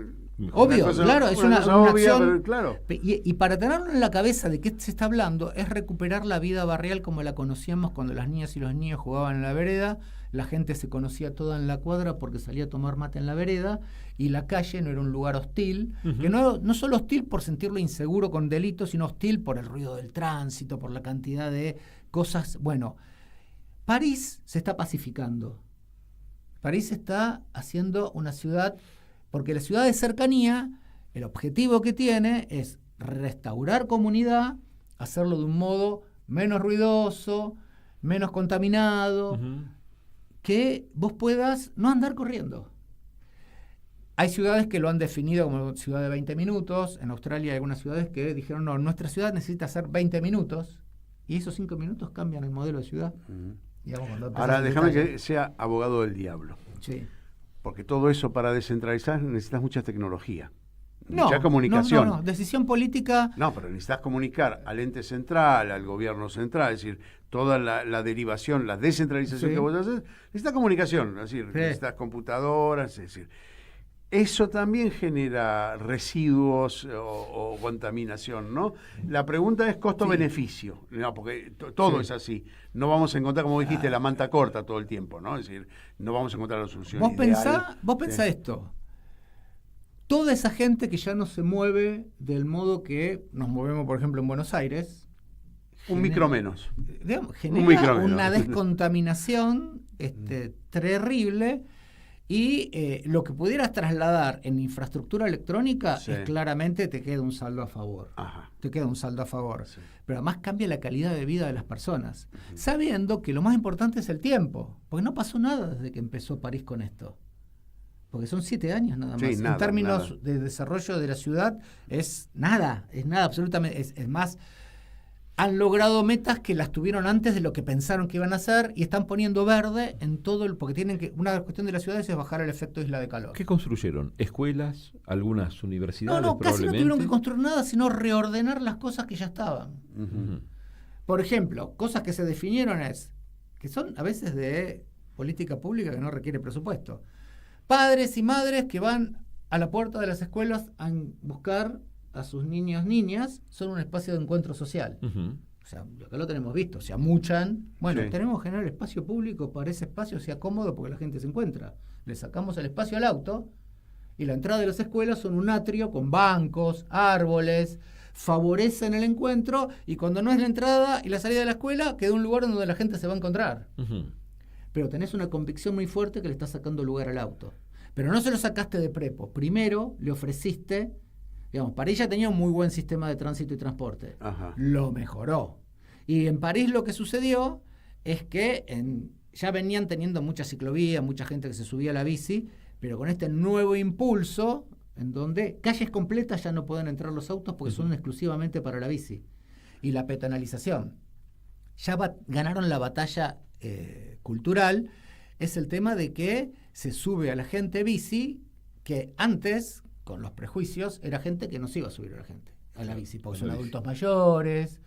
obvio, claro, es una obvia, acción. Pero claro. Y para tenerlo en la cabeza de qué se está hablando, es recuperar la vida barrial como la conocíamos cuando las niñas y los niños jugaban en la vereda, la gente se conocía toda en la cuadra porque salía a tomar mate en la vereda, y la calle no era un lugar hostil, que no solo hostil por sentirlo inseguro con delitos, sino hostil por el ruido del tránsito, por la cantidad de cosas. Bueno, París se está pacificando. París está haciendo una ciudad, porque la ciudad de cercanía, el objetivo que tiene es restaurar comunidad, hacerlo de un modo menos ruidoso, menos contaminado, que vos puedas no andar corriendo. Hay ciudades que lo han definido como ciudad de 20 minutos. En Australia hay algunas ciudades que dijeron, no, nuestra ciudad necesita hacer 20 minutos. Y esos 5 minutos cambian el modelo de ciudad. Digamos, ahora, déjame que sea abogado del diablo. Sí. Porque todo eso para descentralizar necesitas mucha tecnología. Mucha comunicación. No. Decisión política. No, pero necesitas comunicar al ente central, al gobierno central, es decir, toda la derivación, la descentralización que vos haces, necesitas comunicación, es decir, necesitas computadoras, es decir. Eso también genera residuos o contaminación, ¿no? La pregunta es costo-beneficio, ¿no? Porque todo es así. No vamos a encontrar, como dijiste, la manta corta todo el tiempo, ¿no? Es decir, no vamos a encontrar la solución ideal. Vos pensá esto. Toda esa gente que ya no se mueve del modo que nos movemos, por ejemplo, en Buenos Aires. Micro menos. Genera una descontaminación terrible. Y lo que pudieras trasladar en infraestructura electrónica Sí. es claramente te queda un saldo a favor. Ajá. Te queda un saldo a favor. Pero además cambia la calidad de vida de las personas. Sabiendo que lo más importante es el tiempo. Porque no pasó nada desde que empezó París con esto. Porque son 7 años nada más. Sí, nada, en términos nada. de desarrollo de la ciudad es nada absolutamente. Es más, han logrado metas que las tuvieron antes de lo que pensaron que iban a hacer y están poniendo verde en todo el... Porque tienen que... Una cuestión de las ciudades es bajar el efecto isla de calor. ¿Qué construyeron? ¿Escuelas? ¿Algunas universidades? No, casi no probablemente? tuvieron que construir nada, sino reordenar las cosas que ya estaban. Ujú. Por ejemplo, cosas que se definieron que son a veces de política pública que no requiere presupuesto. Padres y madres que van a la puerta de las escuelas a buscar a sus niños, niñas, son un espacio de encuentro social. Ujú. O sea, acá lo tenemos visto, se amuchan. Bueno, Sí. tenemos que generar espacio público para ese espacio sea cómodo porque la gente se encuentra. Le sacamos el espacio al auto y la entrada de las escuelas son un atrio con bancos, árboles, favorecen el encuentro y cuando no es la entrada y la salida de la escuela, queda un lugar donde la gente se va a encontrar. Ujú. Pero tenés una convicción muy fuerte que le estás sacando lugar al auto. Pero no se lo sacaste de prepo. Primero le ofreciste, digamos, París ya tenía un muy buen sistema de tránsito y transporte. Ajá. Lo mejoró. Y en París lo que sucedió es que ya venían teniendo mucha ciclovía, mucha gente que se subía a la bici, pero con este nuevo impulso, en donde calles completas ya no pueden entrar los autos porque son exclusivamente para la bici. Y la peatonalización. Ya ganaron la batalla cultural, es el tema de que se sube a la gente bici, que antes, con los prejuicios, era gente que no se iba a subir a la bici, porque son adultos mayores,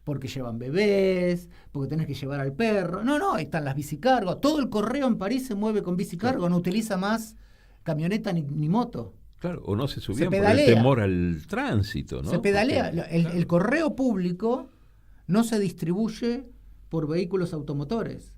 porque llevan bebés, porque tenés que llevar al perro. No, ahí están las bicicargos. Todo el correo en París se mueve con bicicargo, no utiliza más camioneta ni moto. Claro, o no se subían por el pedalea. temor al tránsito, ¿no? Se pedalea. Porque- El correo público no se distribuye por vehículos automotores,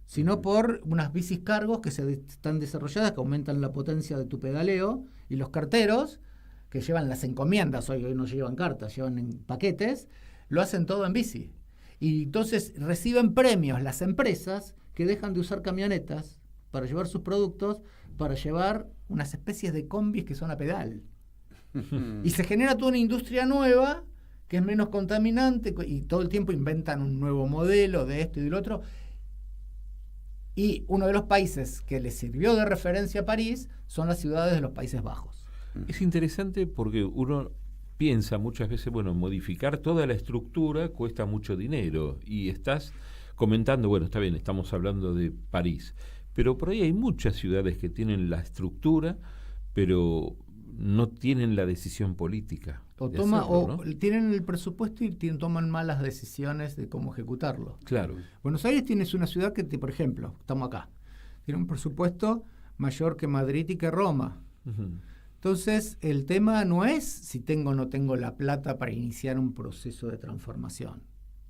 sino por unas bicis cargos que están desarrolladas, que aumentan la potencia de tu pedaleo, y los carteros, que llevan las encomiendas, hoy no llevan cartas, llevan en paquetes, lo hacen todo en bici. Y entonces reciben premios las empresas que dejan de usar camionetas para llevar sus productos, para llevar unas especies de combis que son a pedal. Y se genera toda una industria nueva que es menos contaminante y todo el tiempo inventan un nuevo modelo de esto y del otro. Y uno de los países que le sirvió de referencia a París son las ciudades de los Países Bajos. Es interesante porque uno piensa muchas veces, bueno, modificar toda la estructura cuesta mucho dinero y estás comentando, bueno, está bien, estamos hablando de París, pero por ahí hay muchas ciudades que tienen la estructura, pero no tienen la decisión política. O de hacerlo, ¿no? tienen el presupuesto y toman malas decisiones de cómo ejecutarlo. Claro. Buenos Aires es una ciudad que, por ejemplo, estamos acá, tiene un presupuesto mayor que Madrid y que Roma. Ujú. Entonces, el tema no es si tengo o no tengo la plata para iniciar un proceso de transformación.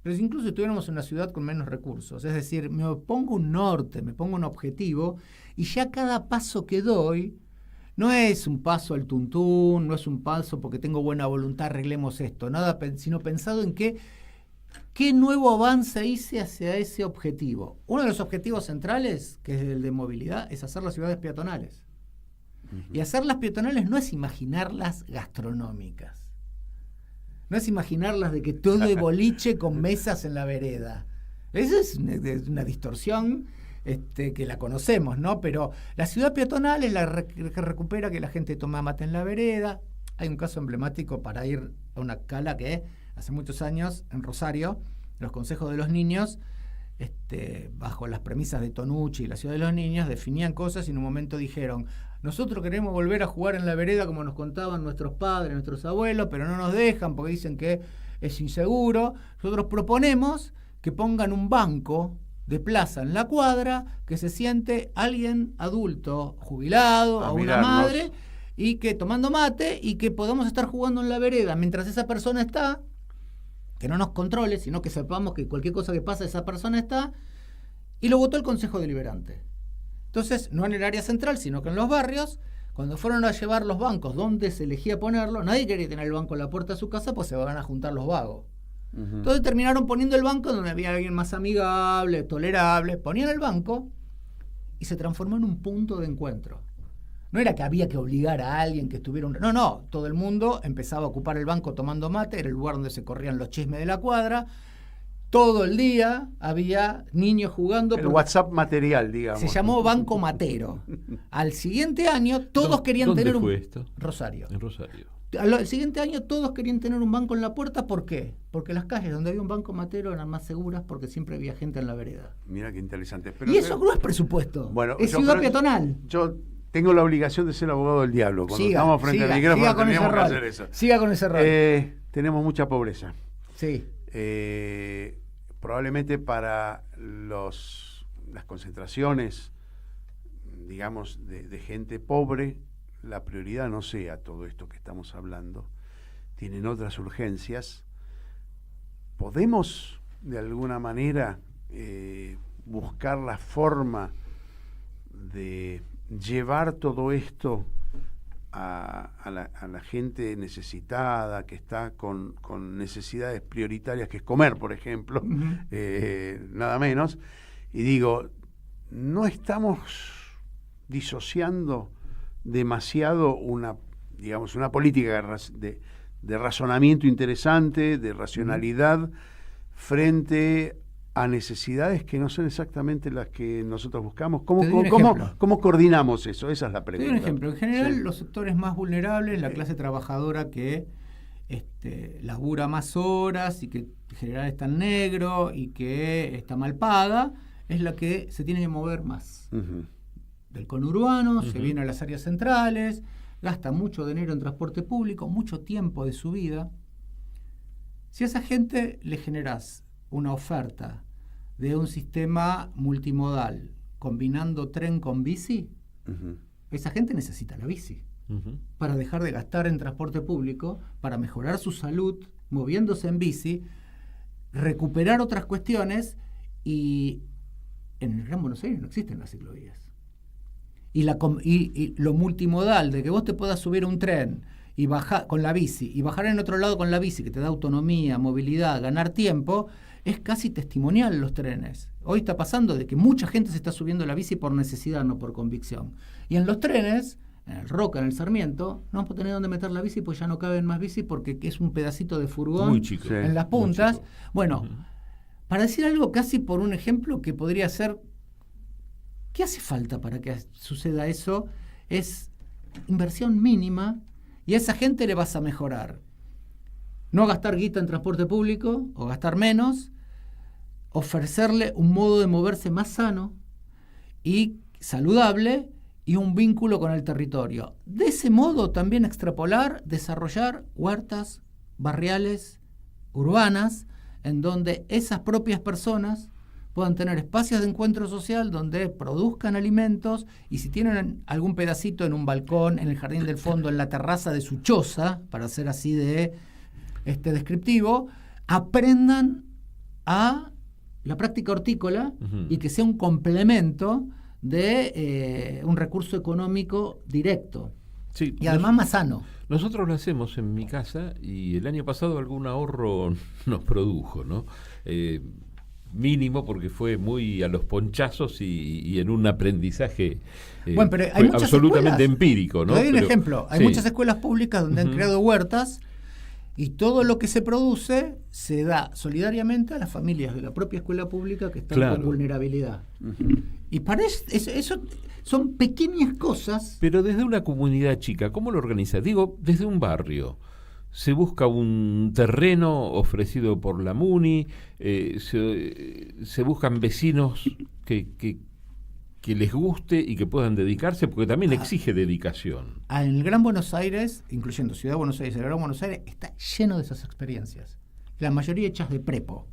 Pero si incluso estuviéramos en una ciudad con menos recursos, es decir, me pongo un norte, me pongo un objetivo, y ya cada paso que doy no es un paso al tuntún, no es un paso porque tengo buena voluntad, arreglemos esto, nada, sino pensado en qué nuevo avance hice hacia ese objetivo. Uno de los objetivos centrales, que es el de movilidad, es hacer las ciudades peatonales. Y hacerlas peatonales no es imaginarlas gastronómicas. No es imaginarlas de que todo es boliche con mesas en la vereda. Eso es una distorsión que la conocemos, ¿no? Pero la ciudad peatonal es la que recupera que la gente toma mate en la vereda. Hay un caso emblemático para ir a una cala que hace muchos años en Rosario, los consejos de los niños, bajo las premisas de Tonucci y la ciudad de los niños, definían cosas y en un momento dijeron: nosotros queremos volver a jugar en la vereda como nos contaban nuestros padres, nuestros abuelos, pero no nos dejan porque dicen que es inseguro. Nosotros proponemos que pongan un banco de plaza en la cuadra, que se siente alguien adulto, jubilado, o una madre, y que tomando mate, y que podamos estar jugando en la vereda mientras esa persona está, que no nos controle, sino que sepamos que cualquier cosa que pasa, esa persona está, y lo votó el Consejo Deliberante. Entonces, no en el área central, sino que en los barrios, cuando fueron a llevar los bancos donde se elegía ponerlo, nadie quería tener el banco en la puerta de su casa, pues se van a juntar los vagos. Entonces terminaron poniendo el banco donde había alguien más amigable, tolerable, ponían el banco y se transformó en un punto de encuentro. No era que había que obligar a alguien que estuviera... No, todo el mundo empezaba a ocupar el banco tomando mate, era el lugar donde se corrían los chismes de la cuadra. Todo el día había niños jugando. El WhatsApp material, digamos. Se llamó Banco Matero. Al siguiente año todos querían tener un... ¿Dónde fue esto? Rosario. En Rosario. Al siguiente año todos querían tener un banco en la puerta. ¿Por qué? Porque las calles donde había un banco matero eran más seguras porque siempre había gente en la vereda. Mira qué interesante. Y eso no es presupuesto. Bueno, es ciudad peatonal. Yo tengo la obligación de ser abogado del diablo. Cuando estamos frente al micrófono teníamos que hacer eso. Siga con ese rol. Tenemos mucha pobreza. Sí. Probablemente para las concentraciones, digamos, de gente pobre, la prioridad no sea todo esto que estamos hablando. Tienen otras urgencias. ¿Podemos, de alguna manera, buscar la forma de llevar todo esto a la gente necesitada, que está con necesidades prioritarias, que es comer, por ejemplo, nada menos? Y digo, ¿no estamos disociando demasiado una política de razonamiento interesante, de racionalidad, frente a necesidades que no son exactamente las que nosotros buscamos? ¿Cómo coordinamos eso? Esa es la pregunta. Te doy un ejemplo. En general, los sectores más vulnerables, la clase trabajadora que labura más horas y que en general está en negro y que está mal paga, es la que se tiene que mover más. Del conurbano, se viene a las áreas centrales, gasta mucho dinero en transporte público, mucho tiempo de su vida. Si a esa gente le generás una oferta de un sistema multimodal combinando tren con bici, esa gente necesita la bici para dejar de gastar en transporte público, para mejorar su salud moviéndose en bici, recuperar otras cuestiones, y en el Gran Buenos Aires no existen las ciclovías. Y lo multimodal de que vos te puedas subir a un tren y bajar con la bici y bajar en otro lado con la bici, que te da autonomía, movilidad, ganar tiempo, es casi testimonial los trenes. Hoy está pasando de que mucha gente se está subiendo a la bici por necesidad, no por convicción. Y en los trenes, en el Roca, en el Sarmiento, no vamos a tener dónde meter la bici porque ya no caben más bici porque es un pedacito de furgón muy chico, en las puntas. Bueno, para decir algo casi por un ejemplo que podría ser, ¿qué hace falta para que suceda eso? Es inversión mínima y a esa gente le vas a mejorar. No gastar guita en transporte público o gastar menos, ofrecerle un modo de moverse más sano y saludable y un vínculo con el territorio. De ese modo también extrapolar, desarrollar huertas barriales, urbanas, en donde esas propias personas puedan tener espacios de encuentro social donde produzcan alimentos y si tienen algún pedacito en un balcón, en el jardín del fondo, en la terraza de su choza, para ser así de descriptivo, aprendan a la práctica hortícola y que sea un complemento de un recurso económico directo. Sí, y además más sano. Nosotros lo hacemos en mi casa y el año pasado algún ahorro nos produjo, ¿no? Mínimo porque fue muy a los ponchazos y en un aprendizaje bueno, pero hay muchas absolutamente escuelas, empírico, ¿no? Te doy un ejemplo. Hay muchas escuelas públicas donde han creado huertas y todo lo que se produce se da solidariamente a las familias de la propia escuela pública que están con vulnerabilidad. Y para eso son pequeñas cosas. Pero desde una comunidad chica, ¿cómo lo organiza? Digo, desde un barrio. Se busca un terreno ofrecido por la MUNI, se buscan vecinos que les guste y que puedan dedicarse, porque también exige dedicación. En el Gran Buenos Aires, incluyendo Ciudad de Buenos Aires, el Gran Buenos Aires está lleno de esas experiencias. La mayoría hechas de prepo.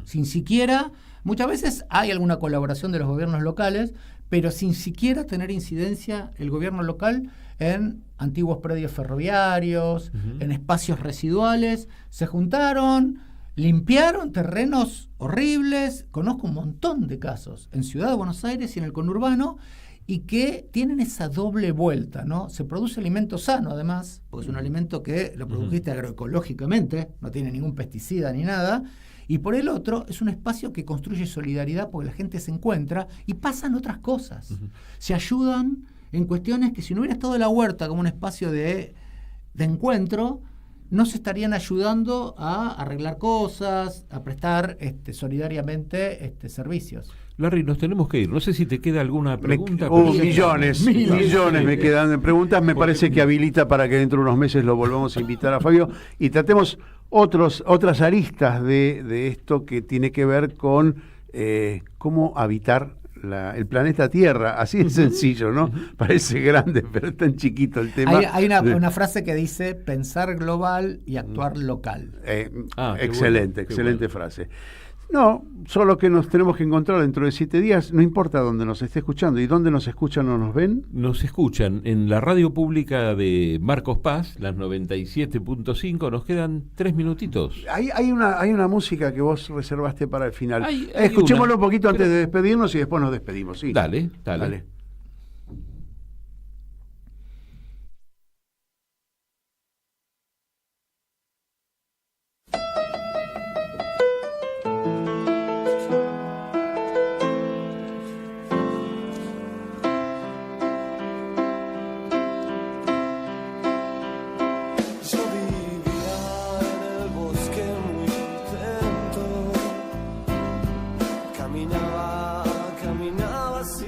Sin siquiera, muchas veces hay alguna colaboración de los gobiernos locales, pero sin siquiera tener incidencia el gobierno local en antiguos predios ferroviarios, en espacios residuales. Se juntaron, limpiaron terrenos horribles. Conozco un montón de casos en Ciudad de Buenos Aires y en el conurbano y que tienen esa doble vuelta, ¿no? Se produce alimento sano, además, porque es un alimento que lo produjiste agroecológicamente, no tiene ningún pesticida ni nada, Y por el otro, es un espacio que construye solidaridad porque la gente se encuentra y pasan otras cosas. Se ayudan en cuestiones que si no hubiera estado la huerta como un espacio de encuentro, no se estarían ayudando a arreglar cosas, a prestar solidariamente servicios. Larry, nos tenemos que ir. No sé si te queda alguna pregunta. Millones me quedan de preguntas. Me parece que habilita para que dentro de unos meses lo volvamos a invitar a Fabio y tratemos otras aristas de esto que tiene que ver con cómo habitar el planeta Tierra, así de sencillo, ¿no? Parece grande, pero es tan chiquito el tema. Hay una frase que dice pensar global y actuar local. Excelente frase. No, solo que nos tenemos que encontrar dentro de 7 días, no importa dónde nos esté escuchando. ¿Y dónde nos escuchan o nos ven? Nos escuchan en la radio pública de Marcos Paz, las 97.5, nos quedan 3 minutitos. Hay una música que vos reservaste para el final. Escuchémoslo un poquito antes de despedirnos y después nos despedimos. Sí. Dale.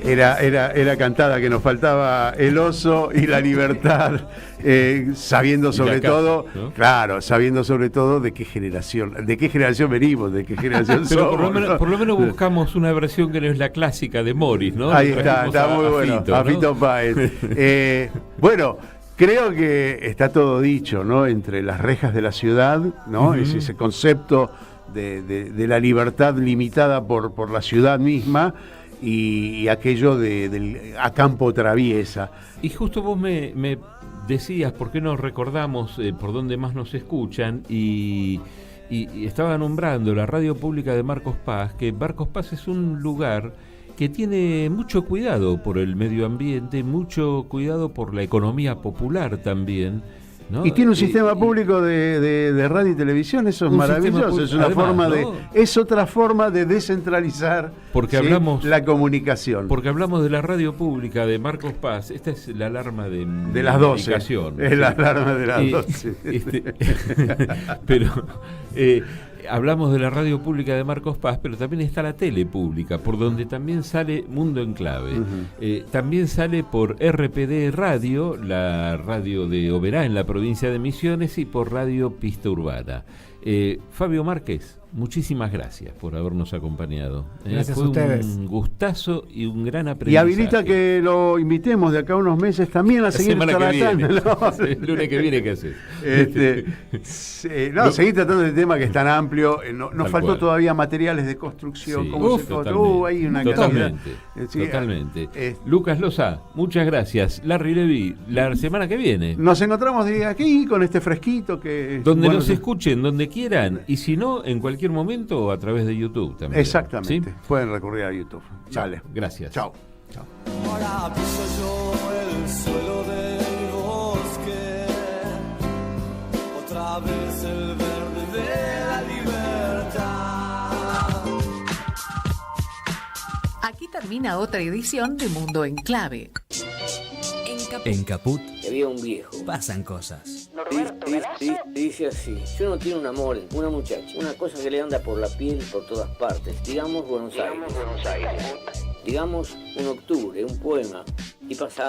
Era cantada que nos faltaba el oso y la libertad, sabiendo sobre todo, ¿no? Claro, sabiendo sobre todo de qué generación venimos, de qué generación somos. Por lo menos buscamos una versión que no es la clásica de Morris, ¿no? Ahí está muy bueno, a Fito Páez. Bueno, creo que está todo dicho, ¿no? Entre las rejas de la ciudad, ¿no? Es ese concepto de la libertad limitada por la ciudad misma. Y aquello a campo traviesa. Y justo vos me decías, ¿por qué no recordamos por dónde más nos escuchan? Y estaba nombrando la radio pública de Marcos Paz, que Marcos Paz es un lugar que tiene mucho cuidado por el medio ambiente, mucho cuidado por la economía popular también, ¿no? Y tiene un sistema público de radio y televisión, eso es maravilloso, es una forma es otra forma de descentralizar la comunicación. Porque hablamos de la radio pública de Marcos Paz, esta es la alarma de las 12. Es la alarma de las 12. Pero hablamos de la radio pública de Marcos Paz, pero también está la tele pública, por donde también sale Mundo en Clave. También sale por RPD Radio, la radio de Oberá en la provincia de Misiones, y por Radio Pista Urbana. Fabio Márquez, muchísimas gracias por habernos acompañado. Gracias Fue a ustedes. Un gustazo y un gran aprendizaje. Y habilita que lo invitemos de acá a unos meses también a seguir tratando. El lunes que viene, ¿qué haces? Seguir tratando el tema que es tan amplio. Nos faltó todavía materiales de construcción. Hay una Totalmente. Lucas Loza, muchas gracias. Larry Levy, la semana que viene. Nos encontramos de aquí con este fresquito que... Donde nos escuchen, donde quieran. Y si no, en cualquier momento a través de YouTube también. Exactamente. ¿Sí? Pueden recurrir a YouTube. Dale. Gracias. Chao. Ahora piso yo el suelo del bosque, otra vez el verde de la libertad. Aquí termina otra edición de Mundo en Clave. En Caput había un viejo. pasan cosas. Dice así: si uno tiene un amor, una muchacha, una cosa que le anda por la piel por todas partes, digamos Buenos Aires, digamos un octubre, un poema, y pasa